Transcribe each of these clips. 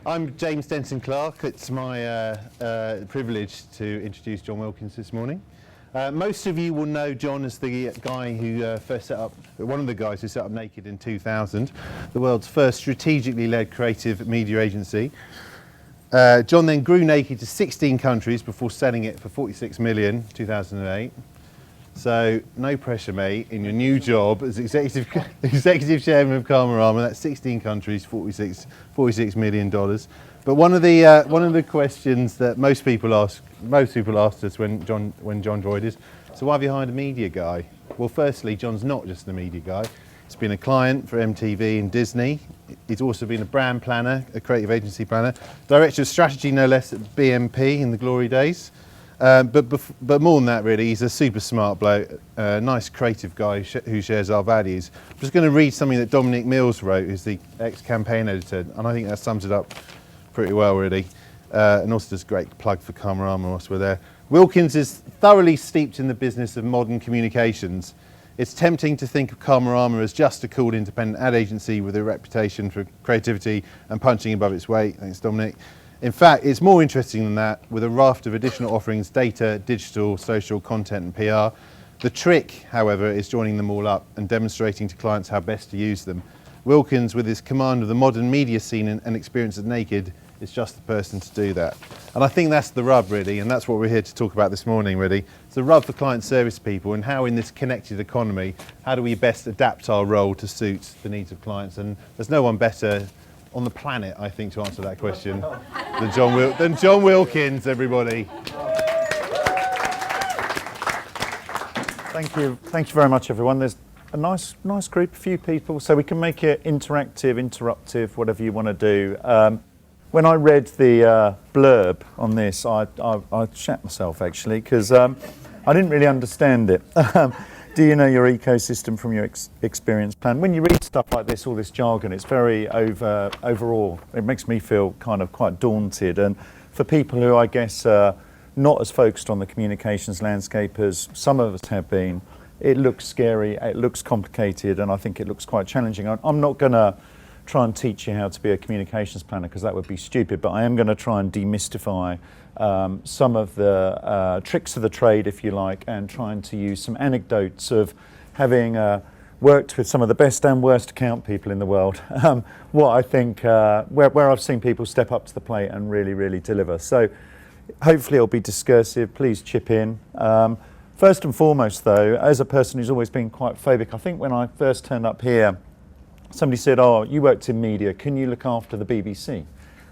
I'm James Denton Clark. It's my privilege to introduce Jon Wilkins this morning. Most of you will know Jon as the guy who first set up, one of the guys who set up Naked in 2000, the world's first strategically led creative media agency. Jon then grew Naked to 16 countries before selling it for 46 million in 2008. So no pressure, mate, in your new job as executive chairman of Karmarama. That's 16 countries, $46 million. But one of the questions that most people asked us when Jon joined is, so why have you hired a media guy? Well, firstly, Jon's not just a media guy. He's been a client for MTV and Disney. He's also been a brand planner, a creative agency planner, director of strategy, no less, at BMP in the glory days. But more than that, really, he's a super smart bloke, a nice creative guy who shares our values. I'm just going to read something that Dominic Mills wrote, who's the ex-campaign editor, and I think that sums it up pretty well, really, and also does a great plug for Karmarama whilst we're there. Wilkins is thoroughly steeped in the business of modern communications. It's tempting to think of Karmarama as just a cool independent ad agency with a reputation for creativity and punching above its weight. Thanks, Dominic. In fact, it's more interesting than that, with a raft of additional offerings: data, digital, social, content and PR. The trick, however, is joining them all up and demonstrating to clients how best to use them. Wilkins, with his command of the modern media scene and experience at Naked, is just the person to do that. And I think that's the rub, really, and that's what we're here to talk about this morning, really. It's the rub for client service people, and how in this connected economy, how do we best adapt our role to suit the needs of clients? And there's no one better on the planet, I think, to answer that question than Jon Wilkins, everybody. Thank you very much, everyone. There's a nice group, a few people, so we can make it interactive, interruptive, whatever you want to do. When I read the blurb on this, I shat myself, actually, because I didn't really understand it. Do you know your ecosystem from your experience plan? When you read stuff like this, all this jargon, it's very overall. It makes me feel kind of quite daunted. And for people who, I guess, are not as focused on the communications landscape as some of us have been, it looks scary, it looks complicated, and I think it looks quite challenging. I'm not going to try and teach you how to be a communications planner, because that would be stupid, but I am going to try and demystify some of the tricks of the trade, if you like, and trying to use some anecdotes of having worked with some of the best and worst account people in the world, what I think, where I've seen people step up to the plate and really, really deliver. So hopefully it'll be discursive. Please chip in. First and foremost, though, as a person who's always been quite phobic, I think when I first turned up here, somebody said, "Oh, you worked in media, can you look after the BBC?"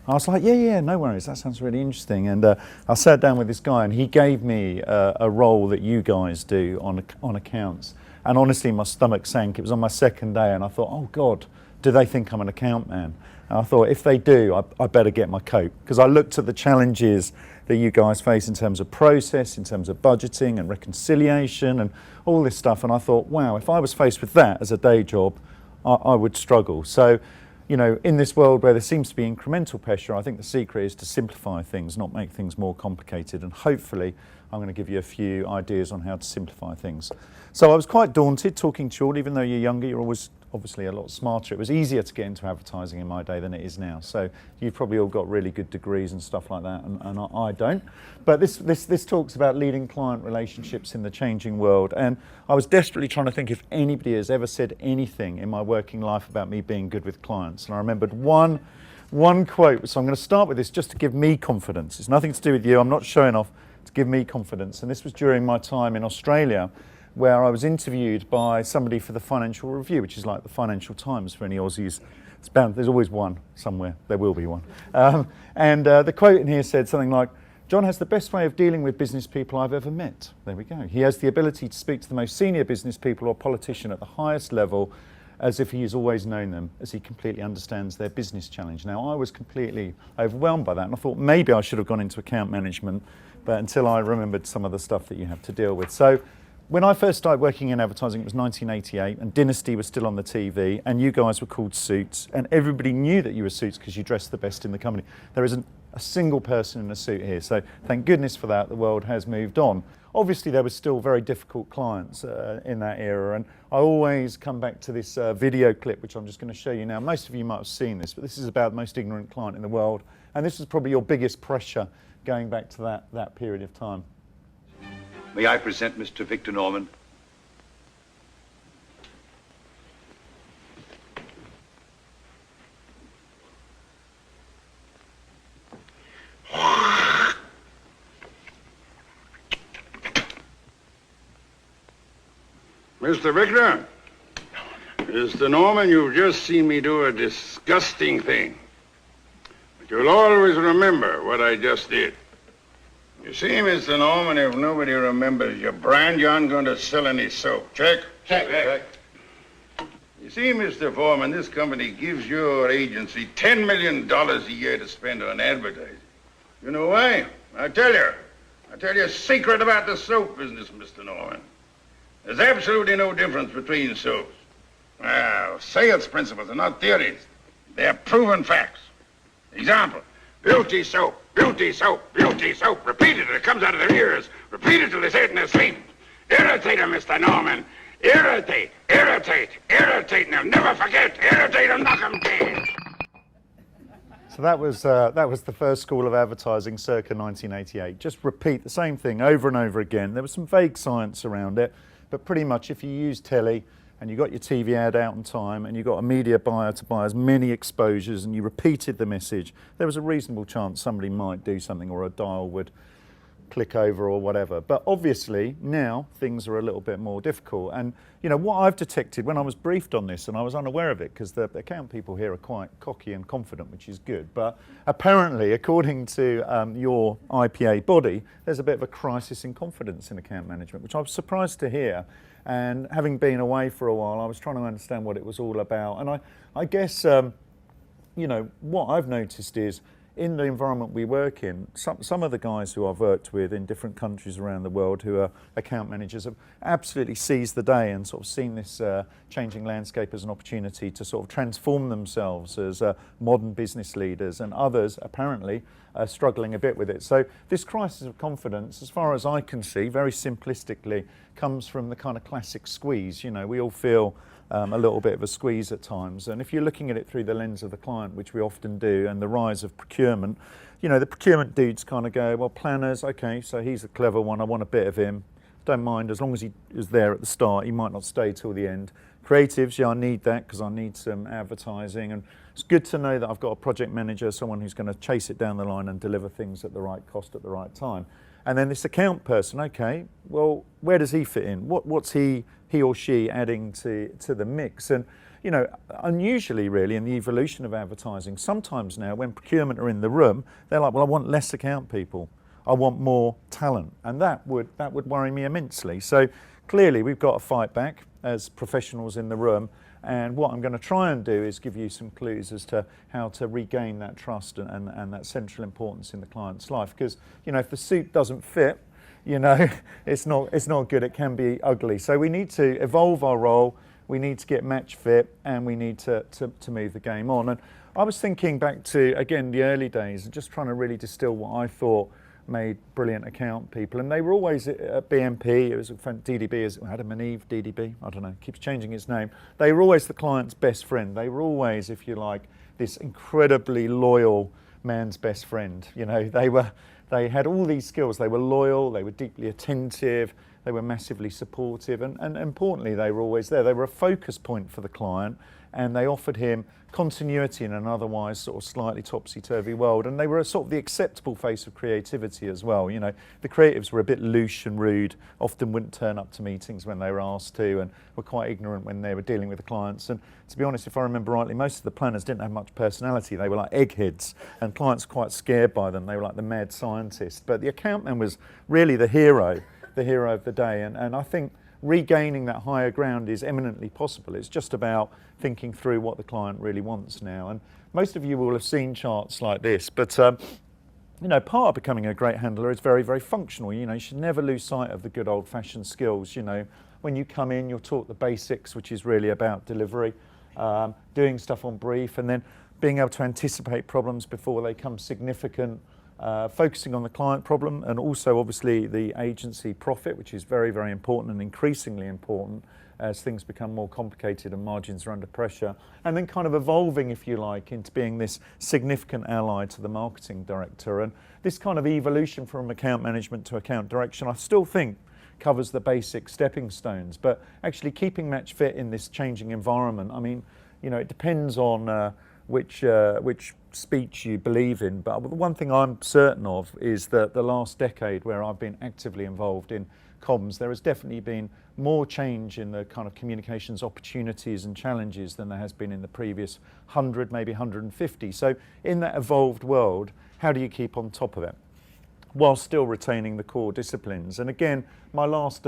I was like, yeah, no worries, that sounds really interesting. And I sat down with this guy and he gave me a role that you guys do on accounts. And honestly, my stomach sank. It was on my second day and I thought, oh God, do they think I'm an account man? And I thought, if they do, I better get my coat. Because I looked at the challenges that you guys face in terms of process, in terms of budgeting and reconciliation and all this stuff. And I thought, wow, if I was faced with that as a day job, I would struggle. So, you know, in this world where there seems to be incremental pressure, I think the secret is to simplify things, not make things more complicated. And hopefully, I'm going to give you a few ideas on how to simplify things. So I was quite daunted talking to you all. Even though you're younger, you're always obviously a lot smarter. It was easier to get into advertising in my day than it is now. So you've probably all got really good degrees and stuff like that, and I don't. But this talks about leading client relationships in the changing world. And I was desperately trying to think if anybody has ever said anything in my working life about me being good with clients. And I remembered one quote. So I'm going to start with this just to give me confidence. It's nothing to do with you. I'm not showing off, to give me confidence. And this was during my time in Australia, where I was interviewed by somebody for the Financial Review, which is like the Financial Times for any Aussies. It's bound, there's always one somewhere. There will be one. And the quote in here said something like, "Jon has the best way of dealing with business people I've ever met." There we go. He has the ability to speak to the most senior business people or politician at the highest level as if he has always known them, as he completely understands their business challenge. Now, I was completely overwhelmed by that, and I thought maybe I should have gone into account management, but until I remembered some of the stuff that you have to deal with. So when I first started working in advertising, it was 1988, and Dynasty was still on the TV, and you guys were called Suits, and everybody knew that you were Suits because you dressed the best in the company. There isn't a single person in a suit here, so thank goodness for that. The world has moved on. obviously there were still very difficult clients in that era, and I always come back to this video clip, which I'm just going to show you now. Most of you might have seen this, but this is about the most ignorant client in the world, and this is probably your biggest pressure going back to that period of time. May I present Mr. Victor Norman? Mr. Victor, Mr. Norman, you've just seen me do a disgusting thing. But you'll always remember what I just did. You see, Mr. Norman, if nobody remembers your brand, you aren't going to sell any soap. Check? Check. You see, Mr. Foreman, this company gives your agency $10 million a year to spend on advertising. You know why? I'll tell you a secret about the soap business, Mr. Norman. There's absolutely no difference between soaps. Well, sales principles are not theories. They're proven facts. Example, beauty soap, beauty soap, beauty soap. Repeat it till it comes out of their ears. Repeat it till they say it in their sleep. Irritate them, Mr. Norman. Irritate, irritate, irritate, and they'll never forget. Irritate them, knock them dead. So that was the first school of advertising circa 1988. Just repeat the same thing over and over again. There was some vague science around it, but pretty much if you use telly and you got your TV ad out in time and you got a media buyer to buy as many exposures and you repeated the message, there was a reasonable chance somebody might do something or a dial would click over or whatever. But obviously now things are a little bit more difficult. And you know what I've detected when I was briefed on this, and I was unaware of it because the account people here are quite cocky and confident, which is good. But apparently, according to your IPA body, there's a bit of a crisis in confidence in account management, which I was surprised to hear. And having been away for a while, I was trying to understand what it was all about. And I guess, you know, what I've noticed is in the environment we work in, some of the guys who I've worked with in different countries around the world who are account managers have absolutely seized the day and sort of seen this changing landscape as an opportunity to sort of transform themselves as modern business leaders, and others apparently are struggling a bit with it. So this crisis of confidence, as far as I can see, very simplistically, comes from the kind of classic squeeze. You know, we all feel a little bit of a squeeze at times, and if you're looking at it through the lens of the client, which we often do, and the rise of procurement, you know, the procurement dudes kind of go, well, planners, okay, so he's a clever one, I want a bit of him, don't mind, as long as he is there at the start, he might not stay till the end. Creatives, yeah, I need that because I need some advertising, and it's good to know that I've got a project manager, someone who's going to chase it down the line and deliver things at the right cost at the right time. And then this account person, okay, well, where does he fit in? What's he or she adding to the mix? And, you know, unusually really in the evolution of advertising, sometimes now when procurement are in the room, they're like, well, I want less account people. I want more talent. And that would worry me immensely. So clearly we've got to fight back as professionals in the room. And what I'm going to try and do is give you some clues as to how to regain that trust and that central importance in the client's life. Because, you know, if the suit doesn't fit, you know, it's not good, it can be ugly. So we need to evolve our role, we need to get match fit, and we need to move the game on. And I was thinking back to, again, the early days, and just trying to really distill what I thought made brilliant account people, and they were always at BMP. It was DDB, is Adam and Eve, DDB, I don't know, keeps changing its name. They were always the client's best friend. They were always, if you like, this incredibly loyal man's best friend. You know, they had all these skills. They were loyal, they were deeply attentive, they were massively supportive, and importantly, they were always there. They were a focus point for the client, and they offered him continuity in an otherwise sort of slightly topsy-turvy world. And they were a sort of the acceptable face of creativity as well. You know, the creatives were a bit loose and rude, often wouldn't turn up to meetings when they were asked to, and were quite ignorant when they were dealing with the clients. And to be honest, if I remember rightly, most of the planners didn't have much personality. They were like eggheads, and clients were quite scared by them. They were like the mad scientist. But the account man was really the hero of the day. And I think regaining that higher ground is eminently possible. It's just about thinking through what the client really wants now. And most of you will have seen charts like this, but you know, part of becoming a great handler is very, very functional. You know, you should never lose sight of the good old-fashioned skills. You know, when you come in, you're taught the basics, which is really about delivery, doing stuff on brief, and then being able to anticipate problems before they become significant, focusing on the client problem, and also obviously the agency profit, which is very, very important and increasingly important as things become more complicated and margins are under pressure, and then kind of evolving, if you like, into being this significant ally to the marketing director. And this kind of evolution from account management to account direction, I still think covers the basic stepping stones, but actually keeping Match fit in this changing environment, I mean, you know, it depends on which speech you believe in, but the one thing I'm certain of is that the last decade where I've been actively involved in comms, there has definitely been more change in the kind of communications opportunities and challenges than there has been in the previous 100, maybe 150. So in that evolved world, how do you keep on top of it while still retaining the core disciplines? And again, my last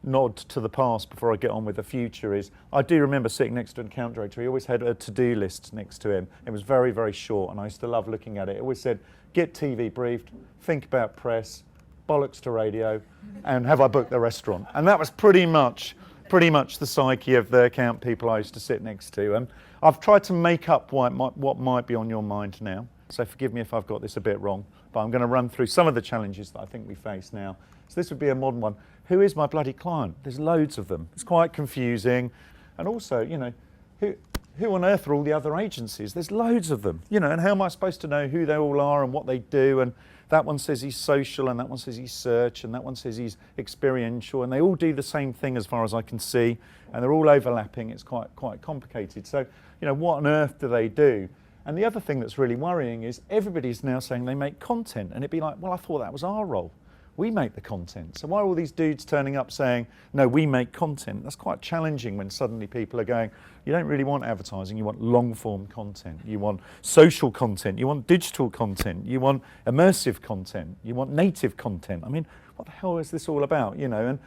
nod to the past before I get on with the future is, I do remember sitting next to an account director. He always had a to-do list next to him. It was very, very short, and I used to love looking at it. It always said, get TV briefed, think about press, bollocks to radio, and have I booked the restaurant? And that was pretty much the psyche of the account people I used to sit next to. And I've tried to make up what might be on your mind now. So forgive me if I've got this a bit wrong, but I'm going to run through some of the challenges that I think we face now. So this would be a modern one. Who is my bloody client? There's loads of them. It's quite confusing. And also, you know, who on earth are all the other agencies? There's loads of them, you know, and how am I supposed to know who they all are and what they do? And that one says he's social, and that one says he's search, and that one says he's experiential, and they all do the same thing as far as I can see, and they're all overlapping. It's quite complicated. So, you know, what on earth do they do? And the other thing that's really worrying is everybody's now saying they make content, and it'd be like, well, I thought that was our role. We make the content. So why are all these dudes turning up saying, no, we make content? That's quite challenging when suddenly people are going, you don't really want advertising, you want long form content, you want social content, you want digital content, you want immersive content, you want native content. I mean, what the hell is this all about, you know? And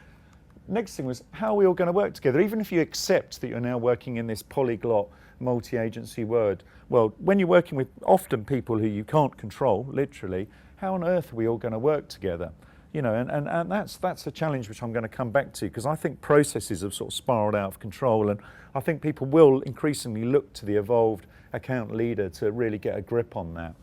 next thing was, how are we all going to work together? Even if you accept that you're now working in this polyglot, multi-agency world, when you're working with often people who you can't control, literally, how on earth are we all going to work together? You know, and that's a challenge which I'm going to come back to, because I think processes have sort of spiraled out of control, and I think people will increasingly look to the evolved account leader to really get a grip on that.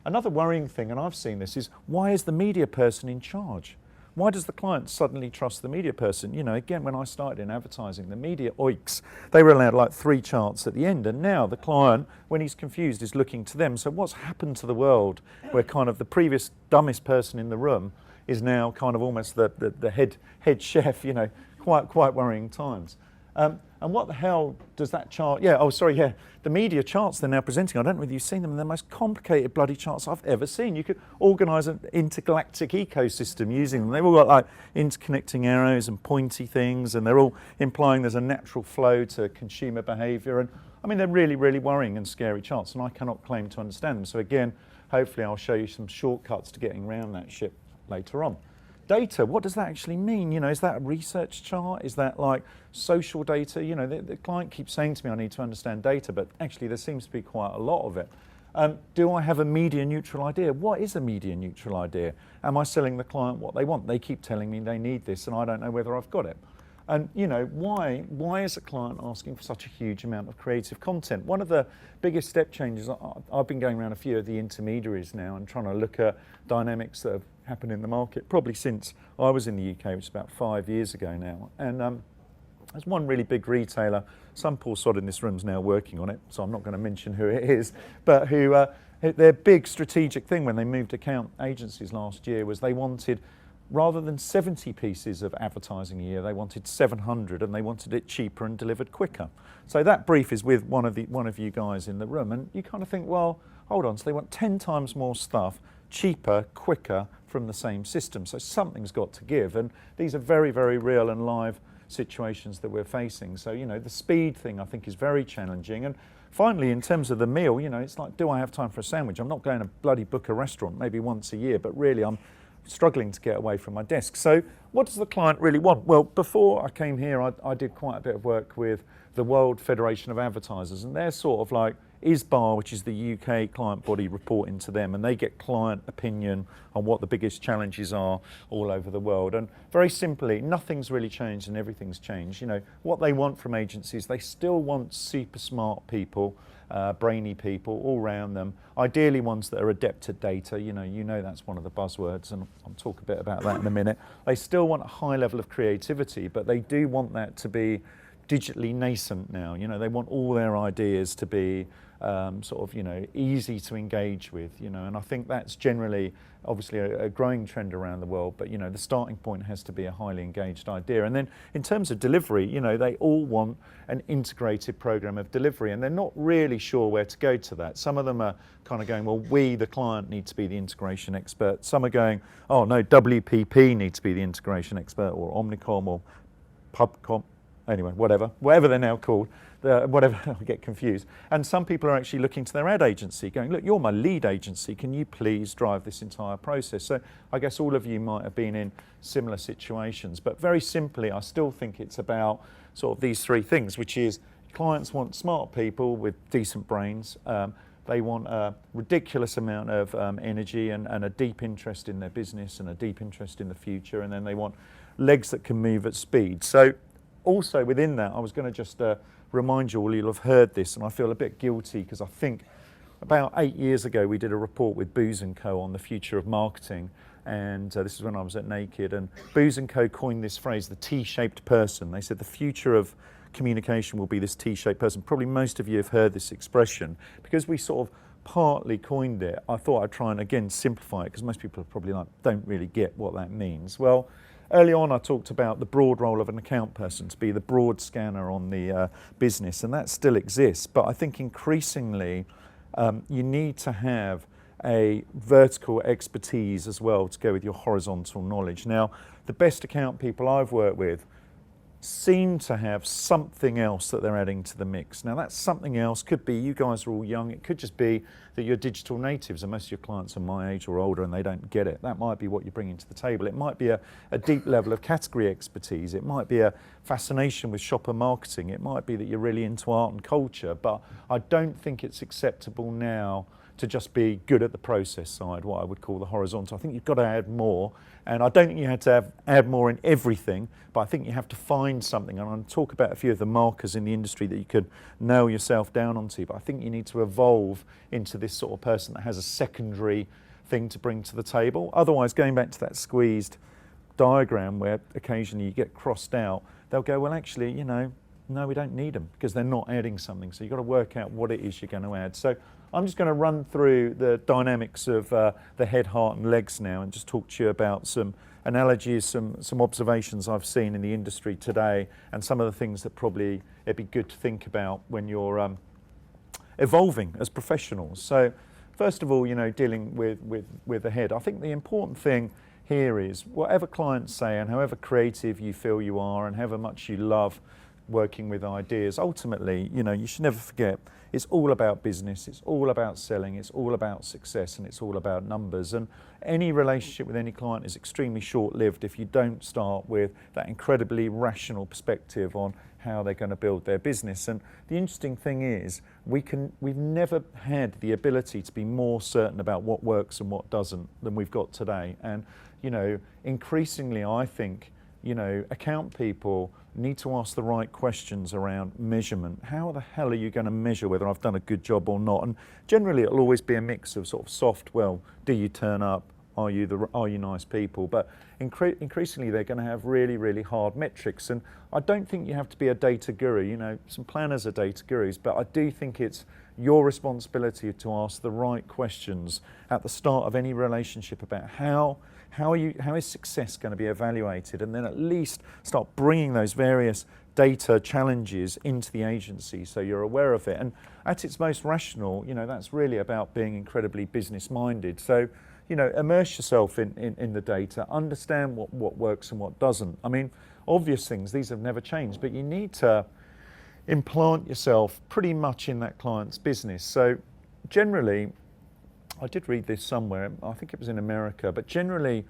Another worrying thing, and I've seen this, is why is the media person in charge? Why does the client suddenly trust the media person? You know, again, when I started in advertising, the media oiks, they were allowed like 3 charts at the end, and now the client, when he's confused, is looking to them. So what's happened to the world where kind of the previous dumbest person in the room is now kind of almost the head chef, you know, quite worrying times. And what the hell does that chart, the media charts they're now presenting, I don't know whether you've seen them, they're the most complicated bloody charts I've ever seen. You could organise an intergalactic ecosystem using them. They've all got like interconnecting arrows and pointy things, and they're all implying there's a natural flow to consumer behaviour. And I mean, they're really, really worrying and scary charts, and I cannot claim to understand them. So again, hopefully I'll show you some shortcuts to getting around that shit later on. Data, what does that actually mean? You know, is that a research chart? Is that like social data? You know, the client keeps saying to me I need to understand data, but actually there seems to be quite a lot of it. Do I have a media neutral idea? What is a media neutral idea? Am I selling the client what they want? They keep telling me they need this, and I don't know whether I've got it. And you know, why is a client asking for such a huge amount of creative content? One of the biggest step changes, I've been going around a few of the intermediaries now and trying to look at dynamics that have happened in the market, probably since I was in the UK, which is about 5 years ago now. And there's one really big retailer, some poor sod in this room's now working on it, so I'm not going to mention who it is, but who their big strategic thing when they moved account agencies last year was they wanted, rather than 70 pieces of advertising a year, they wanted 700, and they wanted it cheaper and delivered quicker. So that brief is with one of you guys in the room, and you kind of think, well, hold on, so they want 10 times more stuff, cheaper, quicker, from the same system. So something's got to give, and these are very, very real and live situations that we're facing. So, you know, the speed thing I think is very challenging. And finally, in terms of the meal, you know, it's like, do I have time for a sandwich? I'm not going to bloody book a restaurant maybe once a year, but really I'm struggling to get away from my desk. So what does the client really want? Well, before I came here, I did quite a bit of work with the World Federation of Advertisers, and they're sort of like ISBAR, which is the UK client body, reporting to them, and they get client opinion on what the biggest challenges are all over the world. And very simply, nothing's really changed and everything's changed. You know, what they want from agencies, they still want super smart people, brainy people all around them, ideally ones that are adept at data. You know that's one of the buzzwords, and I'll talk a bit about that in a minute. They still want a high level of creativity, but they do want that to be digitally nascent now. You know, they want all their ideas to be sort of, you know, easy to engage with, you know, and I think that's generally obviously a growing trend around the world, but, you know, the starting point has to be a highly engaged idea. And then in terms of delivery, you know, they all want an integrated program of delivery, and they're not really sure where to go to that. Some of them are kind of going, well, we, the client, need to be the integration expert. Some are going, oh no, WPP needs to be the integration expert, or Omnicom, or PubCom, anyway, whatever they're now called, whatever, I get confused. And some people are actually looking to their ad agency going, look, you're my lead agency, can you please drive this entire process? So I guess all of you might have been in similar situations, but very simply, I still think it's about sort of these three things, which is clients want smart people with decent brains. They want a ridiculous amount of energy and a deep interest in their business and a deep interest in the future. And then they want legs that can move at speed. So also within that, I was going to just remind you all, you'll have heard this, and I feel a bit guilty because I think about 8 years ago we did a report with Booz & Co on the future of marketing, and this is when I was at Naked, and Booz & Co coined this phrase, the T-shaped person. They said the future of communication will be this T-shaped person. Probably most of you have heard this expression. Because we sort of partly coined it, I thought I'd try and again simplify it, because most people are probably like, don't really get what that means. Well, early on I talked about the broad role of an account person, to be the broad scanner on the business, and that still exists, but I think increasingly you need to have a vertical expertise as well to go with your horizontal knowledge. Now, the best account people I've worked with seem to have something else that they're adding to the mix. Now that something else could be, you guys are all young, it could just be that you're digital natives and most of your clients are my age or older and they don't get it. That might be what you're bringing to the table. It might be a deep level of category expertise. It might be a fascination with shopper marketing. It might be that you're really into art and culture, but I don't think it's acceptable now to just be good at the process side, what I would call the horizontal. I think you've got to add more, and I don't think you have to add more in everything, but I think you have to find something, and I'm going to talk about a few of the markers in the industry that you could nail yourself down onto, but I think you need to evolve into this sort of person that has a secondary thing to bring to the table. Otherwise, going back to that squeezed diagram where occasionally you get crossed out, they'll go, well, actually, you know, no, we don't need them because they're not adding something. So you've got to work out what it is you're going to add. So I'm just going to run through the dynamics of the head, heart and legs now and just talk to you about some analogies, some observations I've seen in the industry today and some of the things that probably it'd be good to think about when you're evolving as professionals. So first of all, you know, dealing with the head, I think the important thing here is whatever clients say and however creative you feel you are and however much you love working with ideas, ultimately, you know, you should never forget it's all about business, it's all about selling, it's all about success, and it's all about numbers. And any relationship with any client is extremely short-lived if you don't start with that incredibly rational perspective on how they're going to build their business. And the interesting thing is we've never had the ability to be more certain about what works and what doesn't than we've got today. And, you know, increasingly I think, you know, account people need to ask the right questions around measurement. How the hell are you going to measure whether I've done a good job or not? And generally it'll always be a mix of sort of soft, well, do you turn up? Are you nice people? But increasingly they're going to have really, really hard metrics. And I don't think you have to be a data guru. You know, some planners are data gurus, but I do think it's your responsibility to ask the right questions at the start of any relationship about how is success going to be evaluated, and then at least start bringing those various data challenges into the agency so you're aware of it. And at its most rational, you know, that's really about being incredibly business minded. So, you know, immerse yourself in the data, understand what works and what doesn't. I mean, obvious things, these have never changed, but you need to implant yourself pretty much in that client's business. So generally, I did read this somewhere, I think it was in America, but generally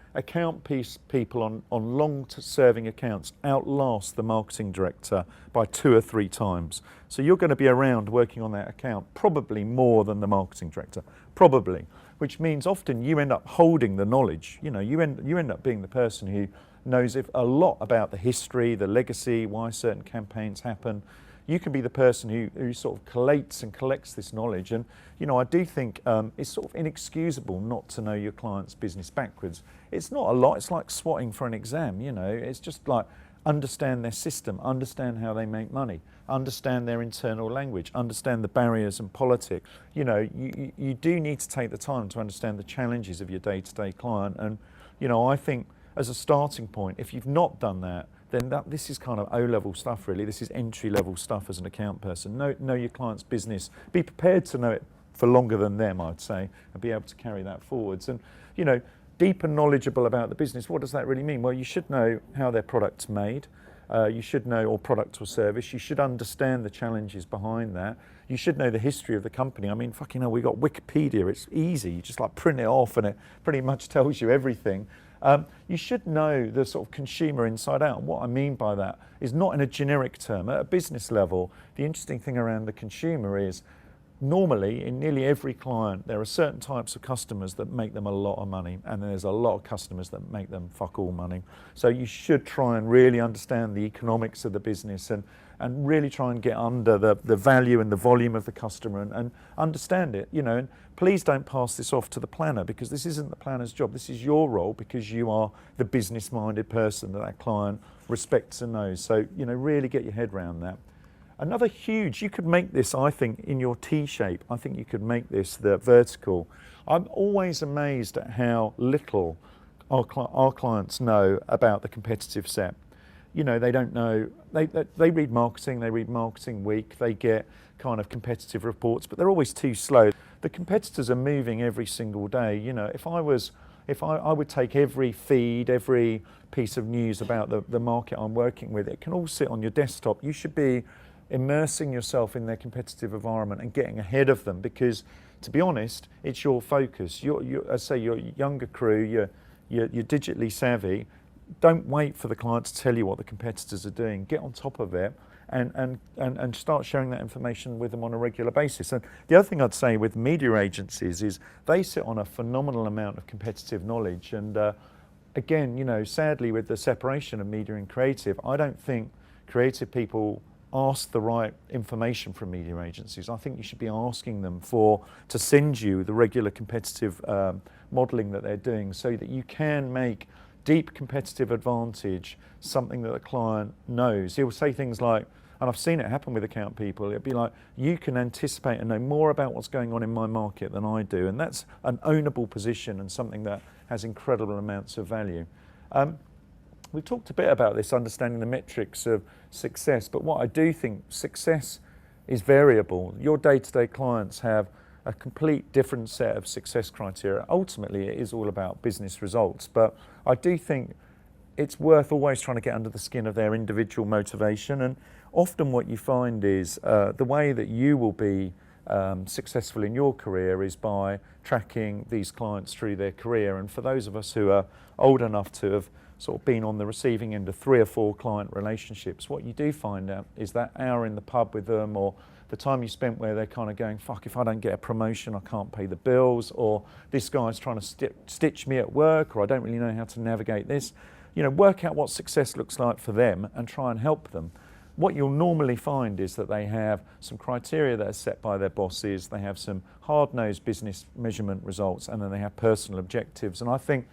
people on long-serving accounts outlast the marketing director by 2 or 3 times. So you're going to be around working on that account probably more than the marketing director, probably, which means often you end up holding the knowledge. You know, you end up being the person who knows a lot about the history, the legacy, why certain campaigns happen. You can be the person who sort of collates and collects this knowledge. And, you know, I do think it's sort of inexcusable not to know your client's business backwards. It's not a lot, it's like swatting for an exam, you know, it's just like understand their system, understand how they make money, understand their internal language, understand the barriers and politics. You know, you do need to take the time to understand the challenges of your day-to-day client. And, you know, I think as a starting point, if you've not done that, then this is kind of O-level stuff, really. This is entry-level stuff as an account person. Know your client's business. Be prepared to know it for longer than them, I'd say, and be able to carry that forwards. And, you know, deep and knowledgeable about the business, what does that really mean? Well, you should know how their product's made. You should know, or product or service. You should understand the challenges behind that. You should know the history of the company. I mean, fucking hell, we got Wikipedia. It's easy. You just like print it off and it pretty much tells you everything. You should know the sort of consumer inside out. And what I mean by that is not in a generic term. At a business level, the interesting thing around the consumer is normally in nearly every client, there are certain types of customers that make them a lot of money, and there's a lot of customers that make them fuck all money. So you should try and really understand the economics of the business and really try and get under the value and the volume of the customer and understand it, you know. And please don't pass this off to the planner, because this isn't the planner's job. This is your role, because you are the business-minded person that client respects and knows. So, you know, really get your head around that. Another huge, you could make this, I think, in your T shape. I think you could make this the vertical. I'm always amazed at how little our clients know about the competitive set. You know, they don't know, they read Marketing Week, they get kind of competitive reports, but they're always too slow. The competitors are moving every single day. You know, if I would take every feed, every piece of news about the market I'm working with, it can all sit on your desktop. You should be immersing yourself in their competitive environment and getting ahead of them, because, to be honest, it's your focus. I say your younger crew, you're digitally savvy. Don't wait for the client to tell you what the competitors are doing. Get on top of it and start sharing that information with them on a regular basis. And the other thing I'd say with media agencies is they sit on a phenomenal amount of competitive knowledge. And again, you know, sadly, with the separation of media and creative, I don't think creative people ask the right information from media agencies. I think you should be asking them to send you the regular competitive modelling that they're doing, so that you can make deep competitive advantage something that the client knows. He'll say things like, and I've seen it happen with account people, it'd be like, you can anticipate and know more about what's going on in my market than I do. And that's an ownable position and something that has incredible amounts of value. We've talked a bit about this, understanding the metrics of success, but what I do think, success is variable. Your day-to-day clients have a complete different set of success criteria. Ultimately, it is all about business results, but I do think it's worth always trying to get under the skin of their individual motivation. And often what you find is the way that you will be successful in your career is by tracking these clients through their career. And for those of us who are old enough to have sort of been on the receiving end of 3 or 4 client relationships, what you do find out is that hour in the pub with them, or the time you spent where they're kind of going, fuck, if I don't get a promotion, I can't pay the bills, or this guy's trying to stitch me at work, or I don't really know how to navigate this. You know, work out what success looks like for them and try and help them. What you'll normally find is that they have some criteria that are set by their bosses, they have some hard-nosed business measurement results, and then they have personal objectives. And I think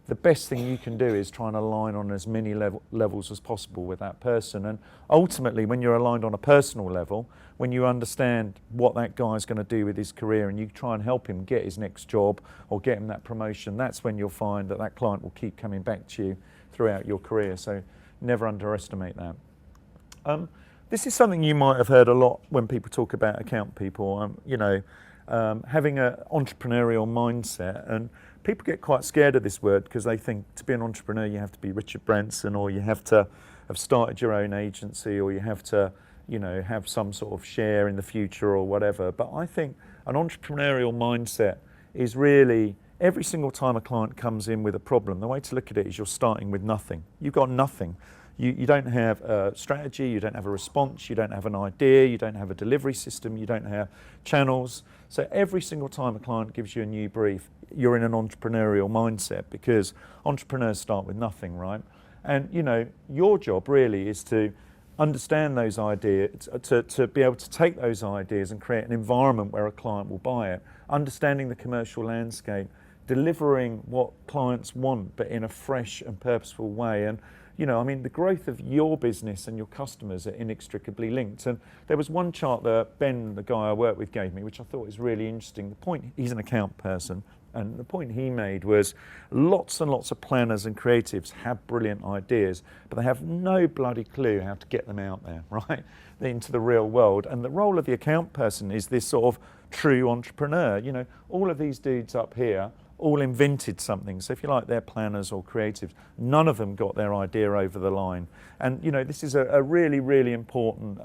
the best thing you can do is try and align on as many levels as possible with that person. And ultimately, when you're aligned on a personal level, when you understand what that guy's going to do with his career and you try and help him get his next job or get him that promotion, that's when you'll find that that client will keep coming back to you throughout your career. So never underestimate that. This is something you might have heard a lot when people talk about account people, you know, having an entrepreneurial mindset. And people get quite scared of this word because they think to be an entrepreneur you have to be Richard Branson, or you have to have started your own agency, or you have to, you know, have some sort of share in the future or whatever. But I think an entrepreneurial mindset is really every single time a client comes in with a problem, the way to look at it is you're starting with nothing. You've got nothing. You don't have a strategy, you don't have a response, you don't have an idea, you don't have a delivery system, you don't have channels. So every single time a client gives you a new brief, you're in an entrepreneurial mindset, because entrepreneurs start with nothing, right? And you know, your job really is to understand those ideas, to be able to take those ideas and create an environment where a client will buy it, understanding the commercial landscape, delivering what clients want, but in a fresh and purposeful way. And you know, I mean, the growth of your business and your customers are inextricably linked. And there was one chart that Ben, the guy I work with, gave me, which I thought was really interesting. The point, he's an account person, and the point he made was lots and lots of planners and creatives have brilliant ideas, but they have no bloody clue how to get them out there, right, into the real world. And the role of the account person is this sort of true entrepreneur. You know, all of these dudes up here all invented something. So if you like, they're planners or creatives. None of them got their idea over the line. And you know, this is a really, really important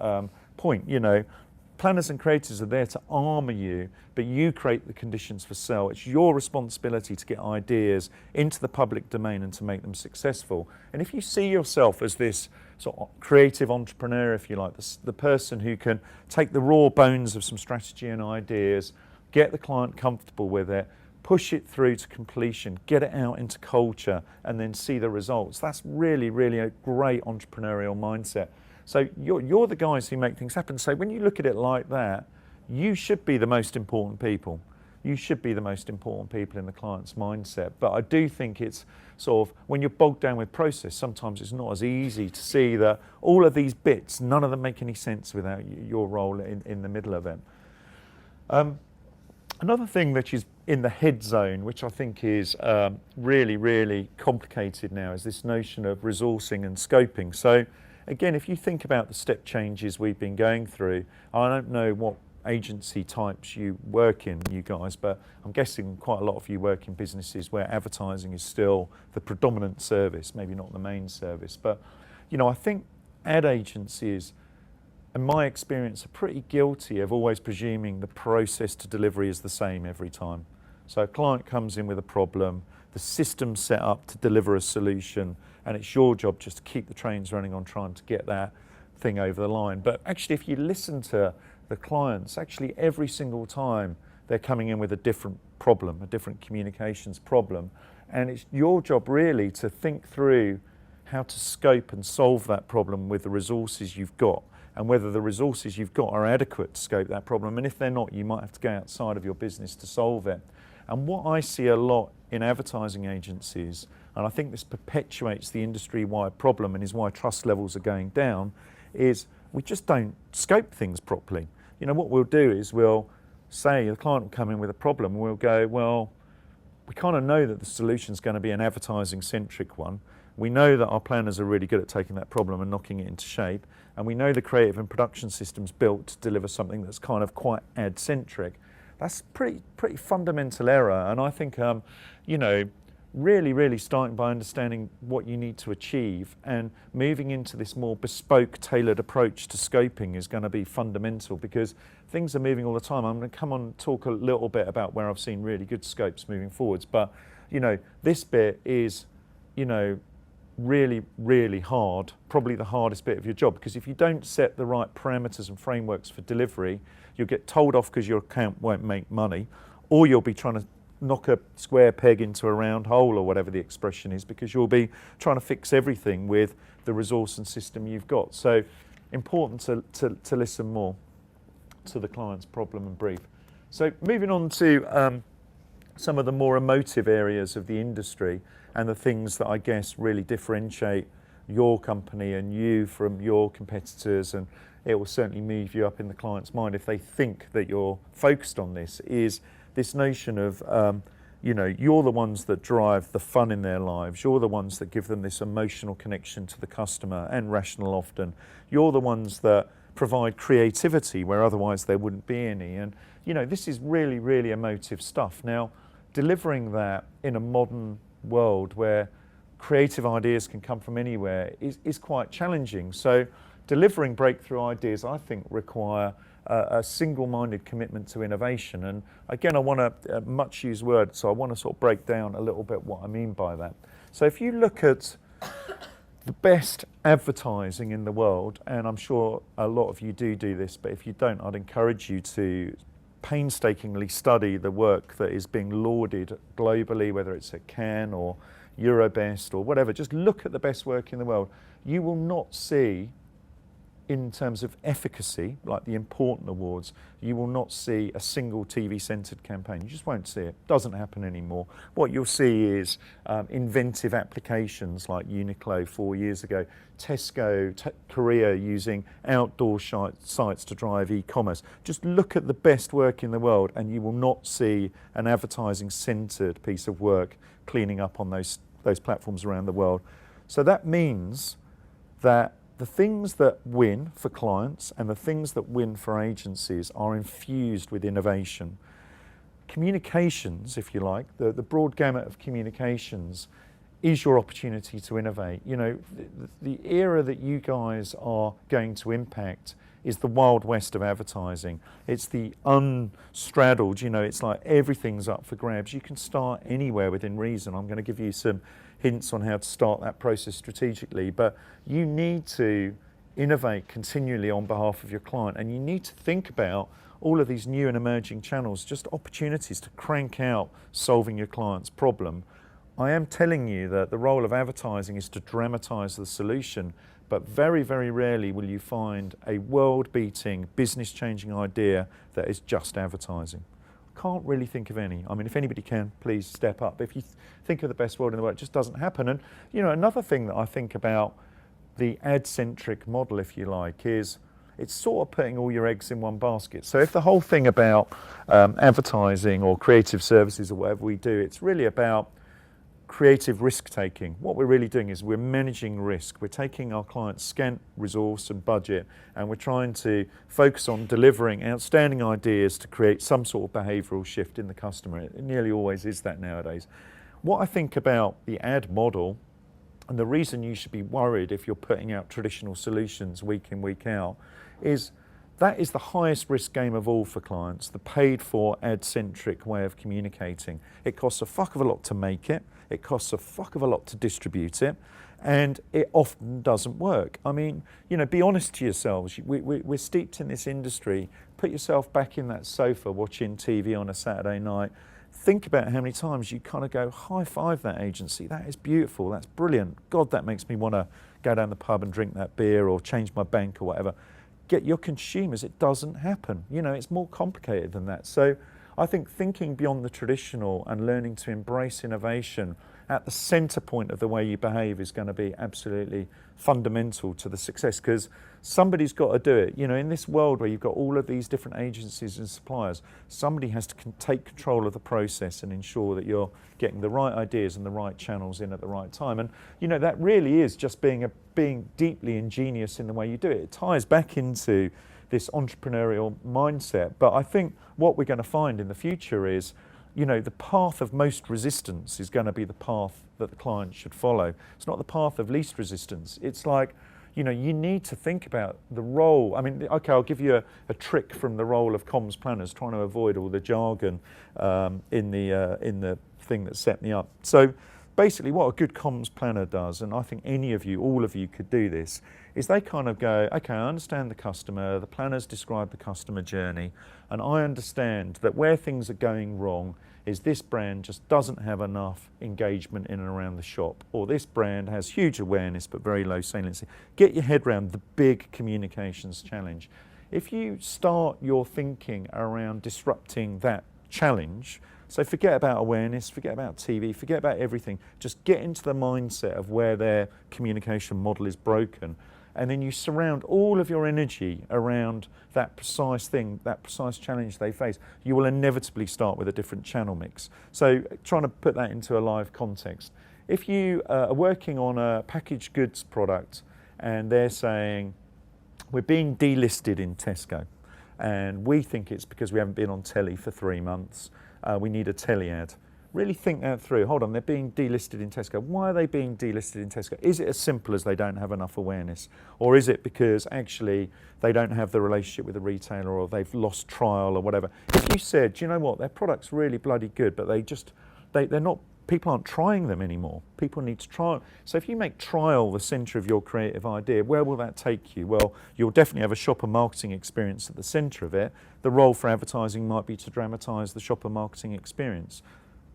point. You know, planners and creators are there to armour you, but you create the conditions for sale. It's your responsibility to get ideas into the public domain and to make them successful. And if you see yourself as this sort of creative entrepreneur, if you like, the person who can take the raw bones of some strategy and ideas, get the client comfortable with it, push it through to completion, get it out into culture, and then see the results. That's really, really a great entrepreneurial mindset. So you're the guys who make things happen. So when you look at it like that, you should be the most important people. You should be the most important people in the client's mindset. But I do think it's sort of, when you're bogged down with process, sometimes it's not as easy to see that all of these bits, none of them make any sense without your role in the middle of it. Another thing that is in the head zone, which I think is really, really complicated now, is this notion of resourcing and scoping. So again, if you think about the step changes we've been going through, I don't know what agency types you work in, you guys, but I'm guessing quite a lot of you work in businesses where advertising is still the predominant service, maybe not the main service. But you know, I think ad agencies, in my experience, are pretty guilty of always presuming the process to delivery is the same every time. So a client comes in with a problem, the system's set up to deliver a solution, and it's your job just to keep the trains running on trying to get that thing over the line. But actually, if you listen to the clients, actually every single time they're coming in with a different problem, a different communications problem, and it's your job really to think through how to scope and solve that problem with the resources you've got, and whether the resources you've got are adequate to scope that problem. And if they're not, you might have to go outside of your business to solve it. And what I see a lot in advertising agencies, and I think this perpetuates the industry-wide problem and is why trust levels are going down, is we just don't scope things properly. You know, what we'll do is we'll say, the client will come in with a problem, and we'll go, well, we kind of know that the solution's going to be an advertising-centric one. We know that our planners are really good at taking that problem and knocking it into shape, and we know the creative and production system's built to deliver something that's kind of quite ad-centric. That's pretty fundamental error, and I think, you know, really starting by understanding what you need to achieve and moving into this more bespoke, tailored approach to scoping is going to be fundamental, because things are moving all the time. I'm going to come on and talk a little bit about where I've seen really good scopes moving forwards, but, you know, this bit is, you know, really hard, probably the hardest bit of your job, because if you don't set the right parameters and frameworks for delivery, you'll get told off because your account won't make money, or you'll be trying to knock a square peg into a round hole, or whatever the expression is, because you'll be trying to fix everything with the resource and system you've got. So important to listen more to the client's problem and brief. So moving on to some of the more emotive areas of the industry and the things that I guess really differentiate your company and you from your competitors, and it will certainly move you up in the client's mind if they think that you're focused on this, is this notion of, you know, you're the ones that drive the fun in their lives. You're the ones that give them this emotional connection to the customer, and rational often. You're the ones that provide creativity where otherwise there wouldn't be any. And, you know, this is really emotive stuff. Now, delivering that in a modern world where creative ideas can come from anywhere is quite challenging. So delivering breakthrough ideas, I think, require a single-minded commitment to innovation. And again, I want a much used word, so I want to sort of break down a little bit what I mean by that. So if you look at the best advertising in the world, and I'm sure a lot of you do this, but if you don't, I'd encourage you to painstakingly study the work that is being lauded globally, whether it's at Cannes or Eurobest or whatever. Just look at the best work in the world. You will not see, in terms of efficacy, like the important awards, you will not see a single TV-centred campaign. You just won't see it. Doesn't happen anymore. What you'll see is inventive applications like Uniqlo 4 years ago, Tesco, Korea using outdoor sites to drive e-commerce. Just look at the best work in the world and you will not see an advertising-centred piece of work cleaning up on those platforms around the world. So that means that the things that win for clients and the things that win for agencies are infused with innovation. Communications, if you like, the broad gamut of communications is your opportunity to innovate. You know, the era that you guys are going to impact is the Wild West of advertising. It's the unstraddled, you know, it's like everything's up for grabs. You can start anywhere within reason. I'm going to give you some hints on how to start that process strategically, but you need to innovate continually on behalf of your client, and you need to think about all of these new and emerging channels, just opportunities to crank out solving your client's problem. I am telling you that the role of advertising is to dramatize the solution, but very, very rarely will you find a world-beating, business-changing idea that is just advertising. Can't really think of any. I mean, if anybody can, please step up. If you think of the best world in the world, it just doesn't happen. And you know, another thing that I think about the ad-centric model, if you like, is it's sort of putting all your eggs in one basket. So if the whole thing about advertising or creative services or whatever we do, it's really about creative risk-taking. What we're really doing is we're managing risk. We're taking our clients' scant resource and budget, and we're trying to focus on delivering outstanding ideas to create some sort of behavioural shift in the customer. It nearly always is that nowadays. What I think about the ad model, and the reason you should be worried if you're putting out traditional solutions week in, week out, is that is the highest risk game of all for clients, the paid for ad-centric way of communicating. It costs a fuck of a lot to make it. It costs a fuck of a lot to distribute it, and it often doesn't work. I mean, you know, be honest to yourselves. We're steeped in this industry. Put yourself back in that sofa watching TV on a Saturday night. Think about how many times you kind of go, high five that agency. That is beautiful. That's brilliant. God, that makes me want to go down the pub and drink that beer or change my bank or whatever. Get your consumers. It doesn't happen. You know, it's more complicated than that. So I think thinking beyond the traditional and learning to embrace innovation at the centre point of the way you behave is going to be absolutely fundamental to the success, because somebody's got to do it. You know, in this world where you've got all of these different agencies and suppliers, somebody has to take control of the process and ensure that you're getting the right ideas and the right channels in at the right time. And you know, that really is just being deeply ingenious in the way you do it. It ties back into this entrepreneurial mindset. But I think what we're going to find in the future is, you know, the path of most resistance is going to be the path that the client should follow. It's not the path of least resistance. It's like, you know, you need to think about the role. I mean, okay, I'll give you a trick from the role of comms planners, trying to avoid all the jargon in the thing that set me up. So basically what a good comms planner does, and I think any of you, all of you could do this, is they kind of go, okay, I understand the customer, the planners describe the customer journey, and I understand that where things are going wrong is this brand just doesn't have enough engagement in and around the shop, or this brand has huge awareness but very low saliency. Get your head around the big communications challenge. If you start your thinking around disrupting that challenge, so forget about awareness, forget about TV, forget about everything, just get into the mindset of where their communication model is broken, and then you surround all of your energy around that precise thing, that precise challenge they face. You will inevitably start with a different channel mix. So trying to put that into a live context. If you are working on a packaged goods product and they're saying, we're being delisted in Tesco, and we think it's because we haven't been on telly for 3 months, we need a telly ad. really think that through. Hold on, they're being delisted in Tesco. Why are they being delisted in Tesco? Is it as simple as they don't have enough awareness? Or is it because actually they don't have the relationship with the retailer, or they've lost trial or whatever? If you said, do you know what, their product's really bloody good, but they're not, people aren't trying them anymore. People need to try. So if you make trial the centre of your creative idea, where will that take you? Well, you'll definitely have a shopper marketing experience at the centre of it. The role for advertising might be to dramatise the shopper marketing experience.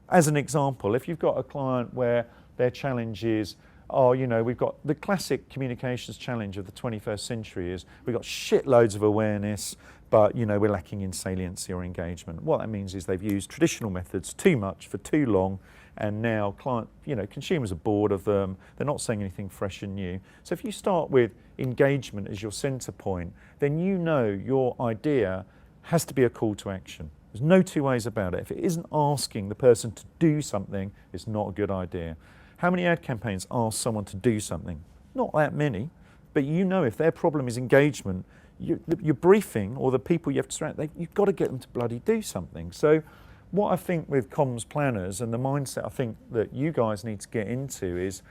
As an example, if you've got a client where their challenge is, oh, you know, we've got the classic communications challenge of the 21st century is we've got shitloads of awareness, but, you know, we're lacking in saliency or engagement. What that means is they've used traditional methods too much for too long, and now consumers are bored of them. They're not saying anything fresh and new. So if you start with engagement as your centre point, then you know your idea has to be a call to action. There's no two ways about it. If it isn't asking the person to do something, it's not a good idea. How many ad campaigns ask someone to do something? Not that many, but you know if their problem is engagement, your briefing or the people you have to surround, you've got to get them to bloody do something. So what I think with comms planners and the mindset I think that you guys need to get into is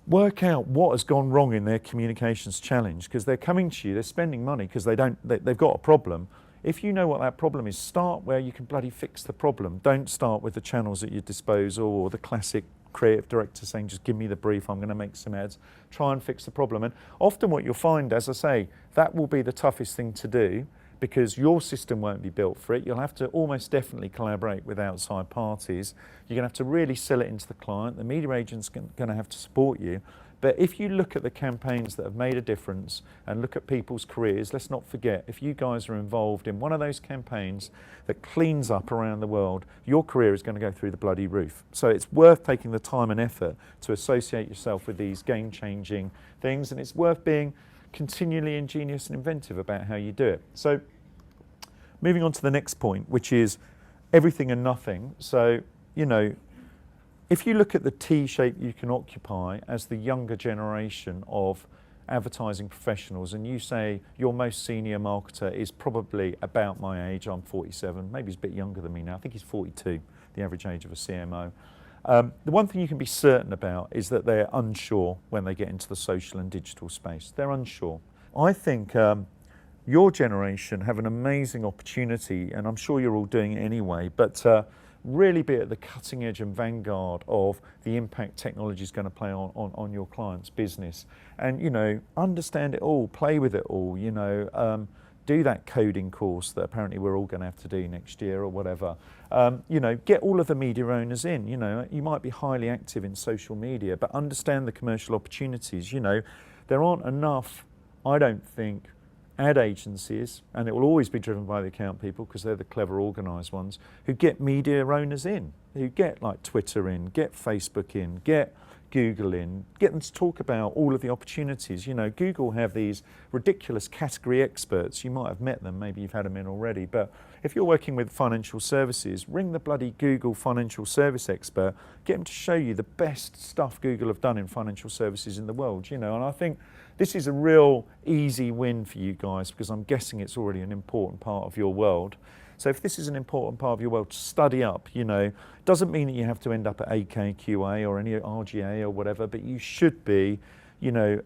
work out what has gone wrong in their communications challenge, because they're coming to you, they're spending money because they've got a problem. If you know what that problem is, start where you can bloody fix the problem. Don't start with the channels at your disposal or the classic creative director saying, just give me the brief, I'm going to make some ads. Try and fix the problem. And often what you'll find, as I say, that will be the toughest thing to do, because your system won't be built for it. You'll have to almost definitely collaborate with outside parties. You're going to have to really sell it into the client. The media agent's going to have to support you. But if you look at the campaigns that have made a difference and look at people's careers, let's not forget, if you guys are involved in one of those campaigns that cleans up around the world, your career is going to go through the bloody roof. So it's worth taking the time and effort to associate yourself with these game-changing things, and it's worth being continually ingenious and inventive about how you do it. So moving on to the next point, which is everything and nothing. So, you know, if you look at the T shape you can occupy as the younger generation of advertising professionals, and you say your most senior marketer is probably about my age, I'm 47, maybe he's a bit younger than me now, I think he's 42, the average age of a CMO. The one thing you can be certain about is that they're unsure when they get into the social and digital space. They're unsure. I think your generation have an amazing opportunity, and I'm sure you're all doing it anyway, but really be at the cutting edge and vanguard of the impact technology is going to play on your client's business. And, you know, understand it all, play with it all, you know, do that coding course that apparently we're all going to have to do next year or whatever. You know, get all of the media owners in. You know, you might be highly active in social media, but understand the commercial opportunities. You know, there aren't enough, I don't think, ad agencies, and it will always be driven by the account people because they're the clever organised ones, who get media owners in, who get like Twitter in, get Facebook in, get Google in, get them to talk about all of the opportunities. You know, Google have these ridiculous category experts. You might have met them, maybe you've had them in already, but if you're working with financial services, ring the bloody Google financial service expert, get them to show you the best stuff Google have done in financial services in the world, you know, and I think this is a real easy win for you guys because I'm guessing it's already an important part of your world. So if this is an important part of your world, study up, you know. Doesn't mean that you have to end up at AKQA or any RGA or whatever, but you should be, you know,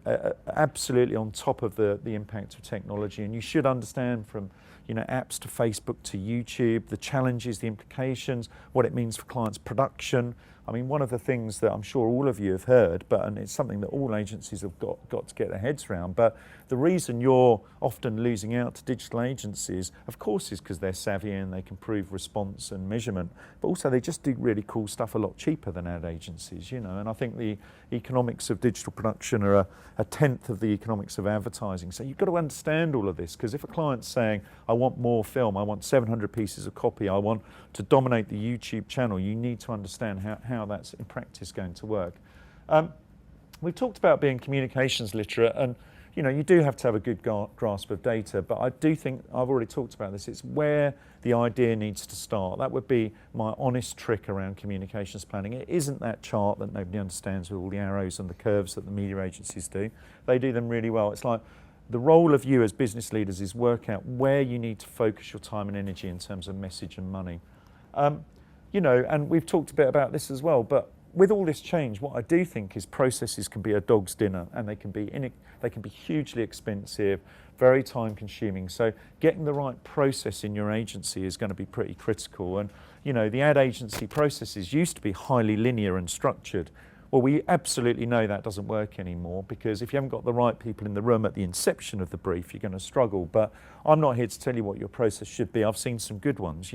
absolutely on top of the impact of technology, and you should understand from, you know, apps to Facebook to YouTube, the challenges, the implications, what it means for clients' production. I mean, one of the things that I'm sure all of you have heard, and it's something that all agencies have got to get their heads around, but the reason you're often losing out to digital agencies, of course, is because they're savvy and they can prove response and measurement, but also they just do really cool stuff a lot cheaper than ad agencies, you know, and I think the economics of digital production are a tenth of the economics of advertising. So you've got to understand all of this, because if a client's saying, I want more film, I want 700 pieces of copy, I want to dominate the YouTube channel, you need to understand how that's in practice going to work. We've talked about being communications literate, and you know, you do have to have a good grasp of data, but I do think, I've already talked about this, it's where the idea needs to start. That would be my honest trick around communications planning. It isn't that chart that nobody understands with all the arrows and the curves that the media agencies do. They do them really well. It's like the role of you as business leaders is work out where you need to focus your time and energy in terms of message and money. and we've talked a bit about this as well, but with all this change, what I do think is processes can be a dog's dinner, and they can be hugely expensive, very time consuming. So getting the right process in your agency is going to be pretty critical. And the ad agency processes used to be highly linear and structured. Well, we absolutely know that doesn't work anymore, because if you haven't got the right people in the room at the inception of the brief, you're going to struggle. But I'm not here to tell you what your process should be. I've seen some good ones.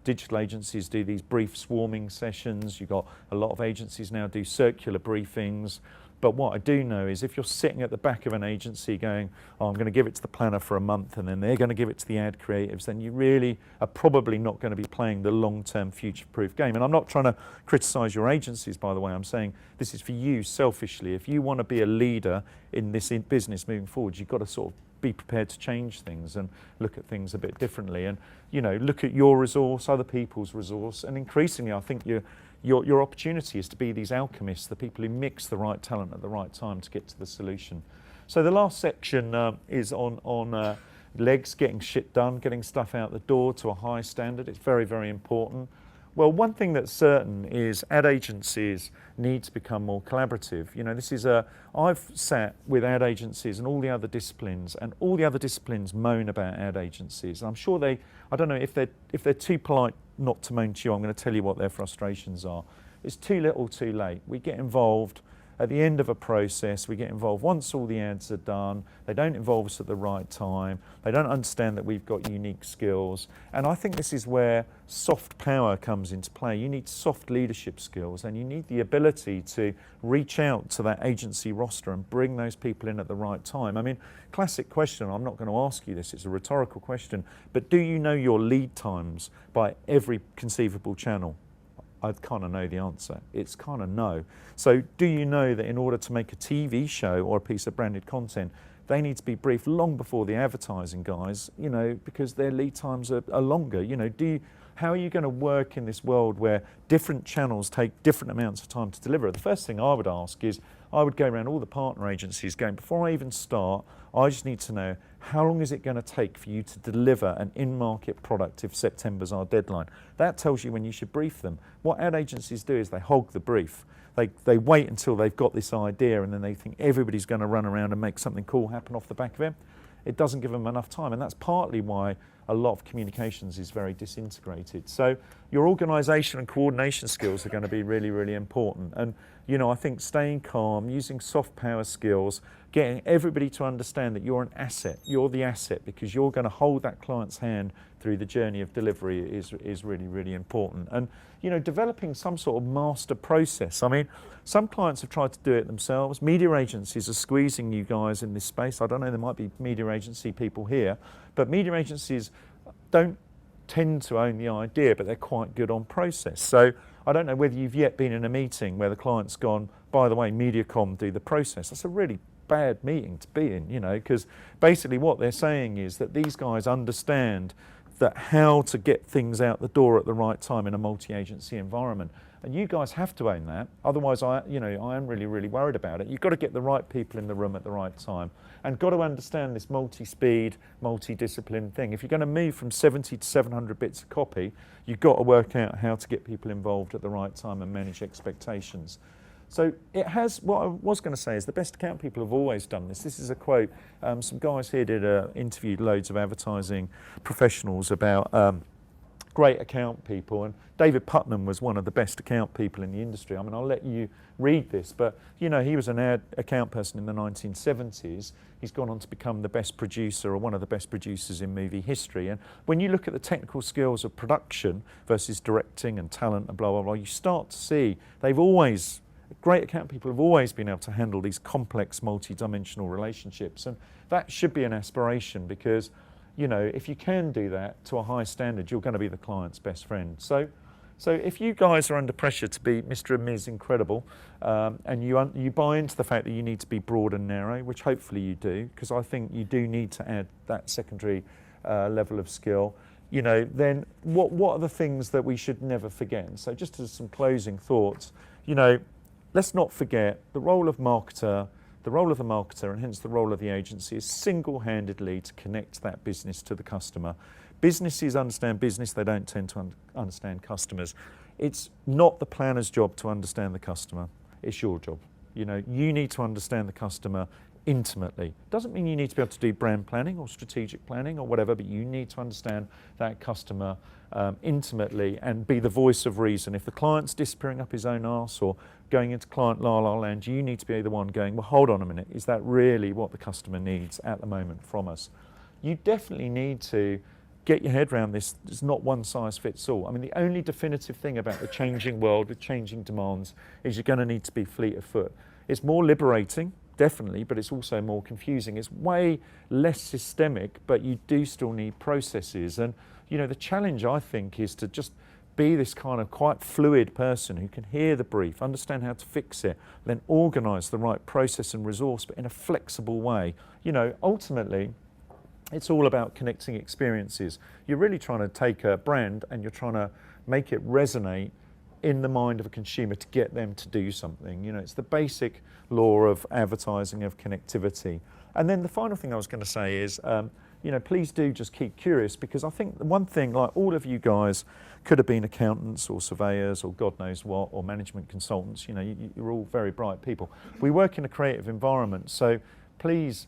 Digital agencies do these brief swarming sessions. You've got a lot of agencies now do circular briefings. But what I do know is if you're sitting at the back of an agency going, oh, I'm going to give it to the planner for a month and then they're going to give it to the ad creatives, then you really are probably not going to be playing the long-term future-proof game. And I'm not trying to criticise your agencies, by the way. I'm saying this is for you selfishly. If you want to be a leader in this business moving forward, you've got to sort of be prepared to change things and look at things a bit differently. And, look at your resource, other people's resource. And increasingly, I think your opportunity is to be these alchemists, the people who mix the right talent at the right time to get to the solution. So the last section is on legs, getting shit done, getting stuff out the door to a high standard. It's very, very important. Well, one thing that's certain is ad agencies need to become more collaborative. I've sat with ad agencies and all the other disciplines, and all the other disciplines moan about ad agencies. And I'm sure I don't know if they're too polite not to moan to you. I'm going to tell you what their frustrations are. It's too little, too late. We get involved at the end of a process. We get involved once all the ads are done. They don't involve us at the right time. They don't understand that we've got unique skills. And I think this is where soft power comes into play. You need soft leadership skills, and you need the ability to reach out to that agency roster and bring those people in at the right time. I mean, classic question, I'm not going to ask you this, it's a rhetorical question, but do you know your lead times by every conceivable channel? I kind of know the answer. It's kind of no. So do you know that in order to make a TV show or a piece of branded content, they need to be briefed long before the advertising guys, because their lead times are longer. How are you going to work in this world where different channels take different amounts of time to deliver? The first thing I would ask is, I would go around all the partner agencies going, before I even start, I just need to know, how long is it going to take for you to deliver an in-market product if September's our deadline? That tells you when you should brief them. What ad agencies do is they hog the brief. They wait until they've got this idea, and then they think everybody's going to run around and make something cool happen off the back of it. It doesn't give them enough time, and that's partly why a lot of communications is very disintegrated. So your organisation and coordination skills are going to be really, really important. And I think staying calm, using soft power skills, getting everybody to understand that you're an asset. You're the asset, because you're going to hold that client's hand through the journey of delivery is really, really important. And developing some sort of master process. I mean, some clients have tried to do it themselves. Media agencies are squeezing you guys in this space. I don't know, there might be media agency people here, but media agencies don't tend to own the idea, but they're quite good on process. So I don't know whether you've yet been in a meeting where the client's gone, by the way, Mediacom do the process. That's a really bad meeting to be in, because basically what they're saying is that these guys understand that how to get things out the door at the right time in a multi-agency environment. And you guys have to own that. Otherwise, I am really, really worried about it. You've got to get the right people in the room at the right time, and got to understand this multi-speed, multi-discipline thing. If you're going to move from 70 to 700 bits of copy, you've got to work out how to get people involved at the right time and manage expectations. So it has, what I was going to say is the best account people have always done this. This is a quote. Some guys here interviewed loads of advertising professionals about great account people, and David Putnam was one of the best account people in the industry. I mean, I'll let you read this, but he was an ad account person in the 1970s. He's gone on to become the best producer, or one of the best producers in movie history. And when you look at the technical skills of production versus directing and talent and blah, blah, blah, you start to see great account people have always been able to handle these complex, multi-dimensional relationships. And that should be an aspiration, because if you can do that to a high standard, you're going to be the client's best friend. So if you guys are under pressure to be Mr. and Ms. Incredible, and you buy into the fact that you need to be broad and narrow, which hopefully you do, because I think you do need to add that secondary level of skill, then what are the things that we should never forget? And so just as some closing thoughts, let's not forget the role of the marketer, and hence the role of the agency, is single-handedly to connect that business to the customer. Businesses understand business, they don't tend to understand customers. it's not the planner's job to understand the customer. It's your job. You know, you need to understand the customer intimately. Doesn't mean you need to be able to do brand planning or strategic planning or whatever, but you need to understand that customer intimately and be the voice of reason. If the client's disappearing up his own arse or going into client la-la land, you need to be the one going, well, hold on a minute, is that really what the customer needs at the moment from us? You definitely need to get your head around this. It's not one size fits all. I mean, the only definitive thing about the changing world with changing demands is you're going to need to be fleet of foot. It's more liberating, definitely, but it's also more confusing. It's way less systemic, but you do still need processes. And, you know, the challenge, I think, is to just be this kind of quite fluid person who can hear the brief, understand how to fix it, then organise the right process and resource, but in a flexible way. You know, ultimately, it's all about connecting experiences. You're really trying to take a brand and you're trying to make it resonate in the mind of a consumer to get them to do something. You know, it's the basic law of advertising, of connectivity. And then the final thing I was going to say is, you know, please do just keep curious, because I think one thing, like all of you guys could have been accountants or surveyors or God knows what, or management consultants. You know, you're all very bright people. We work in a creative environment, so please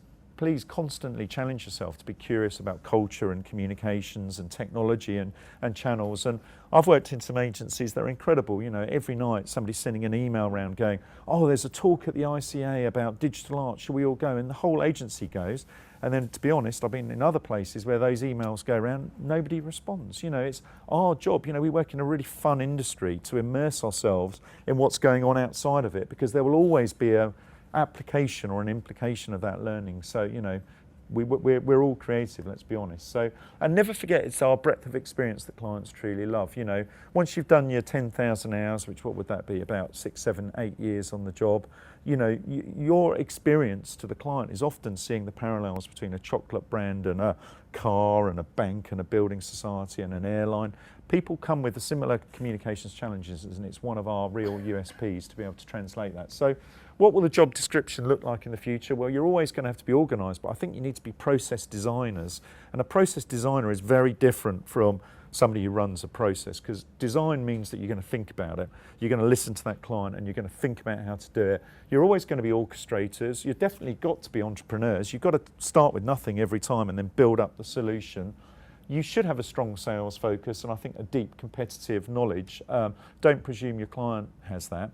constantly challenge yourself to be curious about culture and communications and technology and channels. And I've worked in some agencies that are incredible. You know, every night somebody's sending an email around going, oh, there's a talk at the ICA about digital art, shall we all go? And the whole agency goes. And then, to be honest, I've been in other places where those emails go around, nobody responds. You know, it's our job. You know, we work in a really fun industry to immerse ourselves in what's going on outside of it, because there will always be a application or an implication of that learning. So, you know, we're all creative, let's be honest. So, and never forget, it's our breadth of experience that clients truly love. You know, once you've done your 10,000 hours, which what would that be, about 6, 7, 8 years on the job, you know, your experience to the client is often seeing the parallels between a chocolate brand and a car and a bank and a building society and an airline. People come with the similar communications challenges, and it's one of our real USPs to be able to translate that. So what will the job description look like in the future? Well, you're always going to have to be organised, but I think you need to be process designers. And a process designer is very different from somebody who runs a process, because design means that you're going to think about it, you're going to listen to that client, and you're going to think about how to do it. You're always going to be orchestrators. You've definitely got to be entrepreneurs. You've got to start with nothing every time and then build up the solution. You should have a strong sales focus and I think a deep competitive knowledge. Don't presume your client has that.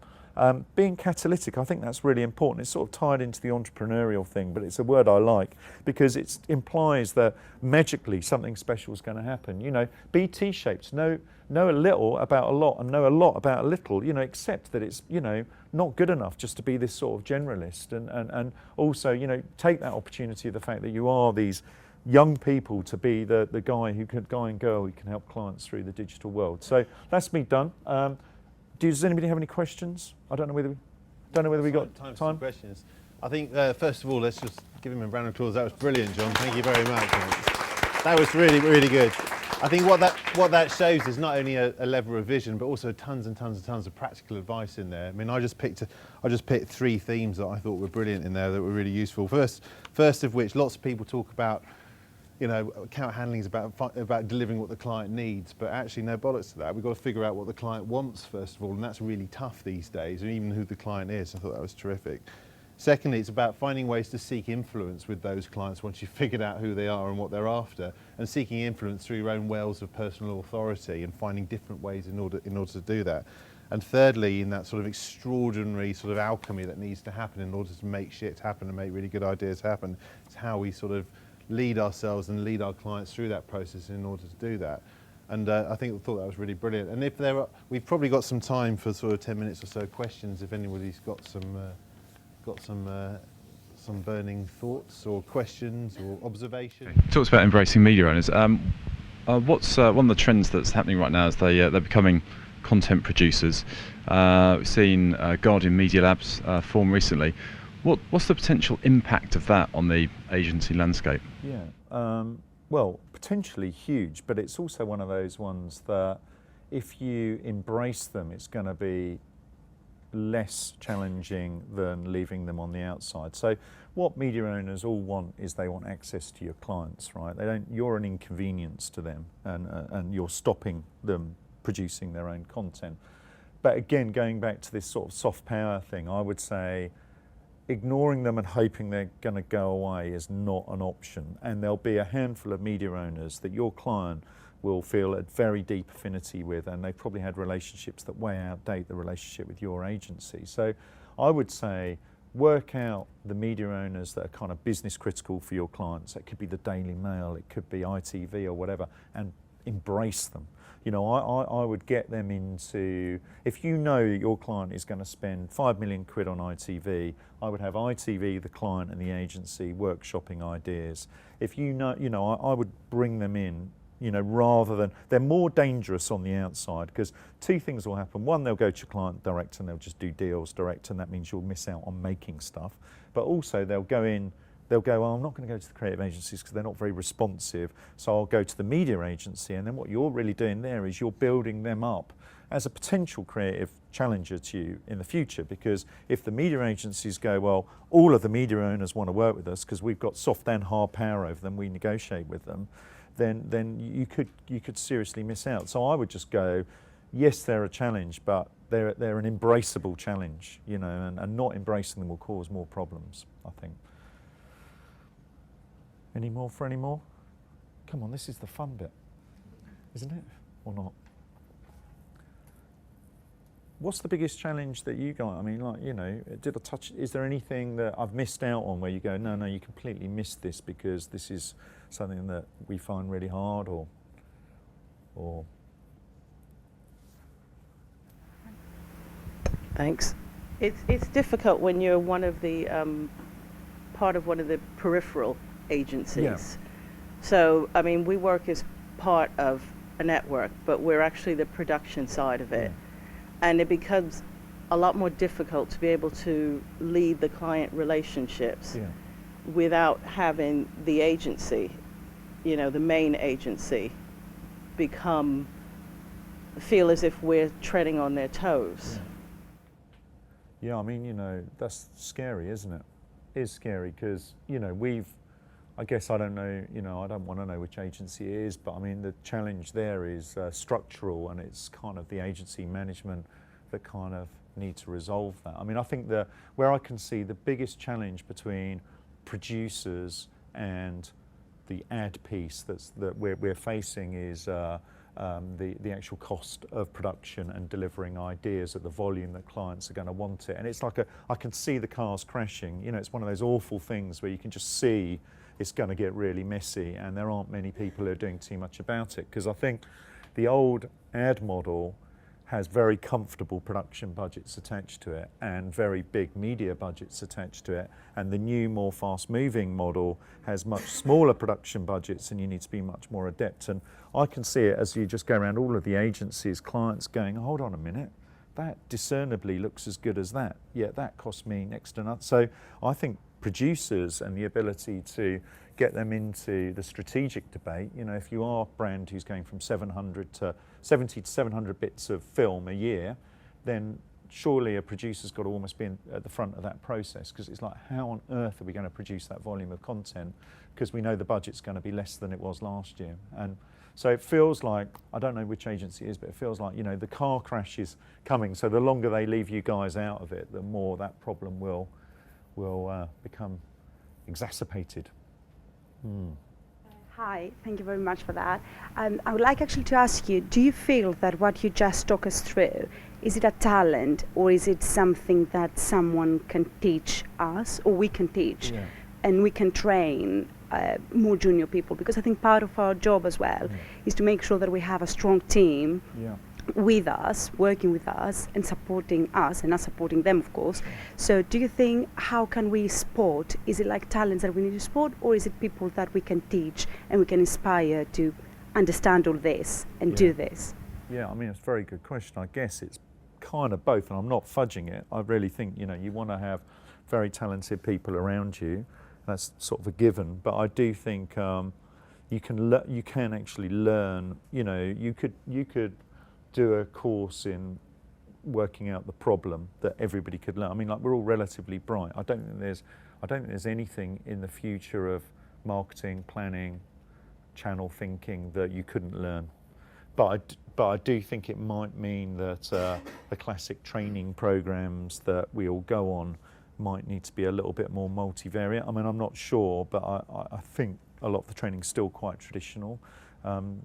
Being catalytic, I think that's really important. It's sort of tied into the entrepreneurial thing, but it's a word I like because it implies that magically something special is going to happen. You know, be T-shaped, know a little about a lot and know a lot about a little, you know, accept that it's, you know, not good enough just to be this sort of generalist, and also, you know, take that opportunity of the fact that you are these young people to be the guy and girl who can help clients through the digital world. So that's me done. Does anybody have any questions? I don't know whether we got time. For questions. I think first of all, let's just give him a round of applause. That was brilliant, John. Thank you very much. That was really, really good. I think what that shows is not only a level of vision, but also tons and tons and tons of practical advice in there. I mean, I just picked 3 themes that I thought were brilliant in there that were really useful. First of which, lots of people talk about, you know, account handling is about delivering what the client needs, but actually no bollocks to that. We've got to figure out what the client wants first of all, and that's really tough these days, and even who the client is. I thought that was terrific. Secondly, it's about finding ways to seek influence with those clients once you've figured out who they are and what they're after, and seeking influence through your own wells of personal authority and finding different ways in order to do that. And thirdly, in that sort of extraordinary sort of alchemy that needs to happen in order to make shit happen and make really good ideas happen, it's how we sort of lead ourselves and lead our clients through that process in order to do that. And I thought that was really brilliant. And if we've probably got some time for sort of 10 minutes or so questions if anybody's got some burning thoughts or questions or observations. Talks about embracing media owners. What's one of the trends that's happening right now is they're becoming content producers. We've seen Guardian Media Labs form recently. What's the potential impact of that on the agency landscape? Yeah, well, potentially huge, but it's also one of those ones that if you embrace them, it's going to be less challenging than leaving them on the outside. So what media owners all want is they want access to your clients, right? You're an inconvenience to them, and you're stopping them producing their own content. But again, going back to this sort of soft power thing, I would say ignoring them and hoping they're going to go away is not an option. And there'll be a handful of media owners that your client will feel a very deep affinity with, and they've probably had relationships that way outdate the relationship with your agency. So I would say work out the media owners that are kind of business critical for your clients. It could be the Daily Mail, it could be ITV or whatever, and embrace them. You know, I would get them into, if you know your client is going to spend 5 million quid on ITV, I would have ITV, the client and the agency workshopping ideas. If you know, I would bring them in, you know, rather than, they're more dangerous on the outside because two things will happen. One, they'll go to your client direct and they'll just do deals direct, and that means you'll miss out on making stuff. But also they'll go in, they'll go, oh, I'm not going to go to the creative agencies because they're not very responsive, so I'll go to the media agency. And then what you're really doing there is you're building them up as a potential creative challenger to you in the future, because if the media agencies go, well, all of the media owners want to work with us because we've got soft and hard power over them, we negotiate with them, then you could seriously miss out. So I would just go, yes, they're a challenge, but they're an embraceable challenge, you know, and not embracing them will cause more problems, I think. Any more for any more? Come on, this is the fun bit, isn't it? Or not? What's the biggest challenge that you got? I mean, like, you know, is there anything that I've missed out on where you go, no, you completely missed this because this is something that we find really hard, or? Thanks. It's difficult when you're one of the part of one of the peripheral agencies. Yeah. So, I mean, we work as part of a network, but we're actually the production side of it. Yeah. And it becomes a lot more difficult to be able to lead the client relationships without having the agency, you know, the main agency, feel as if we're treading on their toes. Yeah, I mean, you know, that's scary, isn't it? It is scary because, you know, I guess I don't know, you know, I don't want to know which agency it is, but I mean, the challenge there is structural, and it's kind of the agency management that kind of need to resolve that. I mean, I think where I can see the biggest challenge between producers and the ad piece that we're facing is the actual cost of production and delivering ideas at the volume that clients are going to want it. And it's like I can see the cars crashing. You know, it's one of those awful things where you can just see it's going to get really messy, and there aren't many people who are doing too much about it, because I think the old ad model has very comfortable production budgets attached to it and very big media budgets attached to it, and the new, more fast-moving model has much smaller production budgets, and you need to be much more adept. And I can see it as you just go around all of the agencies, clients going, hold on a minute, that discernibly looks as good as that, yet that cost me next to nothing. So I think producers and the ability to get them into the strategic debate, you know, if you are a brand who's going from 70 to 700 bits of film a year, then surely a producer's got to almost be at the front of that process, because it's like, how on earth are we going to produce that volume of content, because we know the budget's going to be less than it was last year. And so it feels like, I don't know which agency it is, but it feels like, you know, the car crash is coming, so the longer they leave you guys out of it, the more that problem will become exacerbated. Hi, thank you very much for that. I would like actually to ask you, do you feel that what you just talked us through, is it a talent, or is it something that someone can teach us, or we can teach, and we can train more junior people? Because I think part of our job as well is to make sure that we have a strong team with us, working with us and supporting us, and us supporting them, of course. So do you think, how can we spot, is it like talents that we need to spot, or is it people that we can teach and we can inspire to understand all this and do this? Yeah, I mean, it's a very good question. I guess it's kind of both, and I'm not fudging it. I really think, you know, you want to have very talented people around you. That's sort of a given, but I do think you can actually learn. You know, you could do a course in working out the problem that everybody could learn. I mean, like, we're all relatively bright. I don't think there's anything in the future of marketing, planning, channel thinking that you couldn't learn. But but I do think it might mean that the classic training programs that we all go on might need to be a little bit more multivariate. I mean, I'm not sure, but I think a lot of the training's still quite traditional.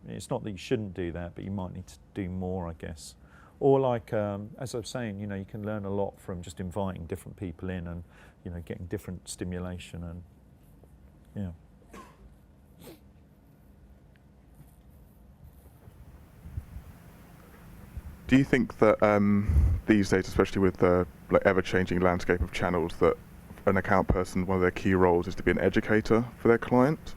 It's not that you shouldn't do that, but you might need to do more, I guess. Or like, as I was saying, you can learn a lot from just inviting different people in and, getting different stimulation and, yeah. Do you think that these days, especially with the ever-changing landscape of channels, that an account person, one of their key roles is to be an educator for their client?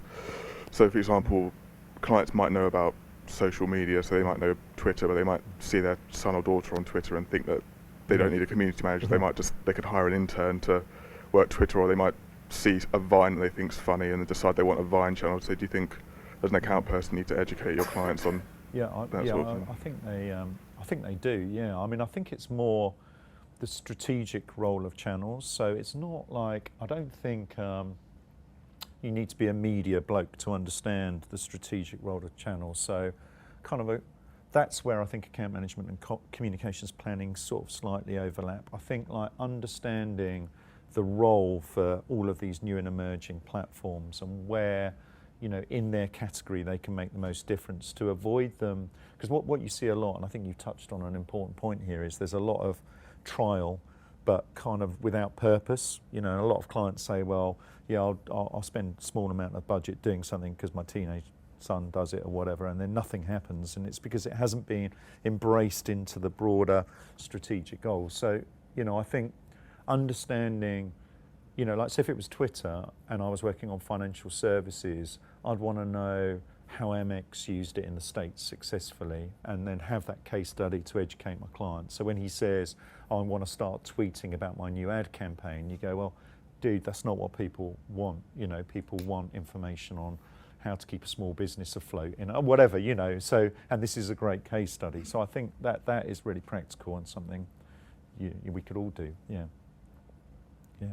So, for example, clients might know about social media, so they might know Twitter, but they might see their son or daughter on Twitter and think that they don't need a community manager. They could hire an intern to work Twitter, or they might see a Vine that they think's funny and decide they want a Vine channel. So, do you think, as an account person, you need to educate your clients on that sort of thing? I think they do. Yeah, I mean, I think it's more the strategic role of channels. So it's not like, I don't think you need to be a media bloke to understand the strategic role of channels. So that's where I think account management and communications planning sort of slightly overlap. I think like understanding the role for all of these new and emerging platforms and where, in their category they can make the most difference, to avoid them. Because what you see a lot, and I think you've touched on an important point here, is there's a lot of trial but kind of without purpose. A lot of clients say, well, yeah, I'll spend a small amount of budget doing something because my teenage son does it or whatever, and then nothing happens, and it's because it hasn't been embraced into the broader strategic goals. So, I think understanding, like say if it was Twitter and I was working on financial services, I'd want to know how Amex used it in the States successfully, and then have that case study to educate my client. So when he says, I want to start tweeting about my new ad campaign, you go, well, dude, that's not what people want. People want information on how to keep a small business afloat, whatever, So, and this is a great case study. So I think that is really practical and something we could all do. Yeah. Yeah.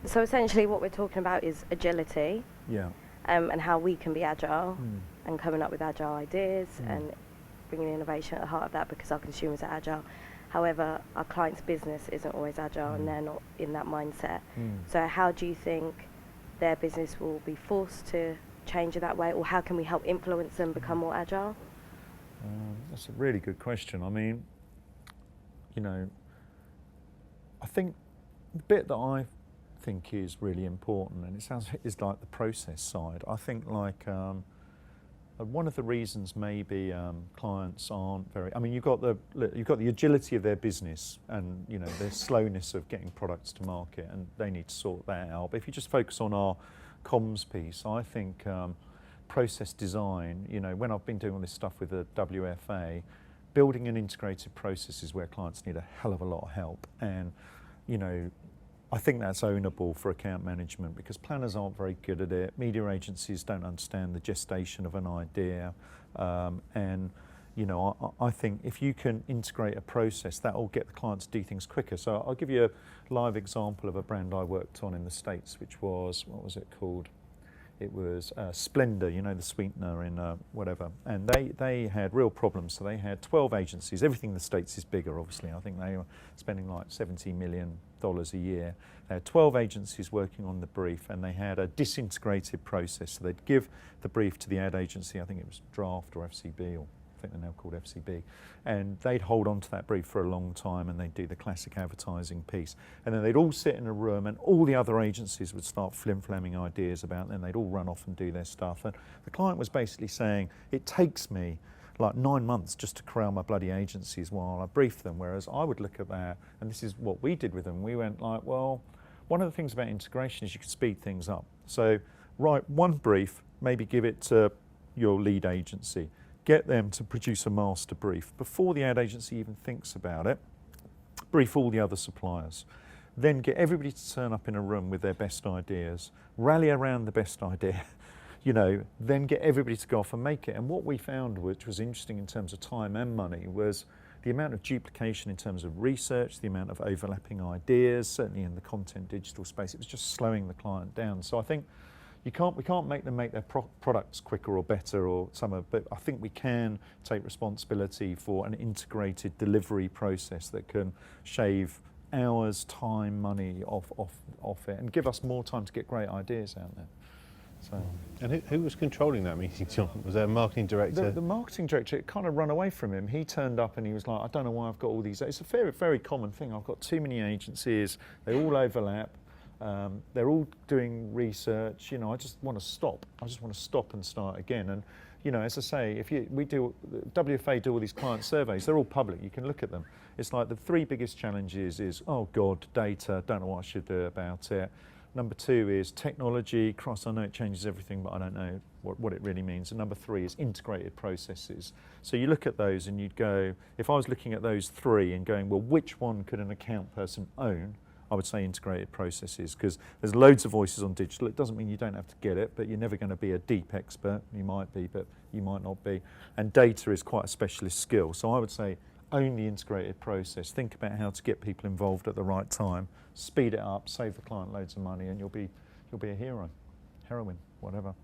So essentially what we're talking about is agility, Yeah. and how we can be agile and coming up with agile ideas and bringing innovation at the heart of that, because our consumers are agile. However, our client's business isn't always agile and they're not in that mindset. So how do you think their business will be forced to change in that way, or how can we help influence them become more agile? That's a really good question. I mean, I think the bit that I think is really important, and it sounds is like the process side. I think like one of the reasons maybe clients aren't very. I mean, you've got the agility of their business, and their slowness of getting products to market, and they need to sort that out. But if you just focus on our comms piece, I think process design. When I've been doing all this stuff with the WFA, building an integrated process is where clients need a hell of a lot of help, and I think that's ownable for account management, because planners aren't very good at it. Media agencies don't understand the gestation of an idea, and I think if you can integrate a process, that will get the clients to do things quicker. So I'll give you a live example of a brand I worked on in the States, which was, what was it called? It was Splendor, the sweetener in whatever. And they had real problems. So they had 12 agencies. Everything in the States is bigger, obviously. I think they were spending like $70 million a year. They had 12 agencies working on the brief, and they had a disintegrated process. So they'd give the brief to the ad agency, I think it was Draft or FCB, or I think they're now called FCB, and they'd hold on to that brief for a long time, and they'd do the classic advertising piece, and then they'd all sit in a room, and all the other agencies would start flim-flamming ideas about them. They'd all run off and do their stuff, and the client was basically saying, it takes me like 9 months just to corral my bloody agencies while I brief them, whereas I would look at that, and this is what we did with them. We went like, well, one of the things about integration is you can speed things up. So write one brief, maybe give it to your lead agency, get them to produce a master brief before the ad agency even thinks about it, brief all the other suppliers, then get everybody to turn up in a room with their best ideas, rally around the best idea, then get everybody to go off and make it. And what we found, which was interesting in terms of time and money, was the amount of duplication in terms of research, the amount of overlapping ideas, certainly in the content digital space. It was just slowing the client down. So I think, we can't make them make their products quicker or better or but I think we can take responsibility for an integrated delivery process that can shave hours, time, money off it, and give us more time to get great ideas out there. So, and who was controlling that meeting, John? Was there a marketing director? The marketing director, it kind of run away from him. He turned up and he was like, I don't know why I've got all these. It's a very common thing. I've got too many agencies. They all overlap. They're all doing research. You know, I just want to stop. I just want to stop and start again. And you know, as I say, WFA do all these client surveys. They're all public. You can look at them. It's like the 3 biggest challenges is, oh God, data. Don't know what I should do about it. Number 2 is technology. Cross, I know it changes everything, but I don't know what it really means. And number 3 is integrated processes. So you look at those and you'd go, if I was looking at those 3 and going, well, which one could an account person own? I would say integrated processes, because there's loads of voices on digital. It doesn't mean you don't have to get it, but you're never going to be a deep expert. You might be, but you might not be. And data is quite a specialist skill. So I would say own the integrated process. Think about how to get people involved at the right time. Speed it up, save the client loads of money, and you'll be a hero, heroine, whatever.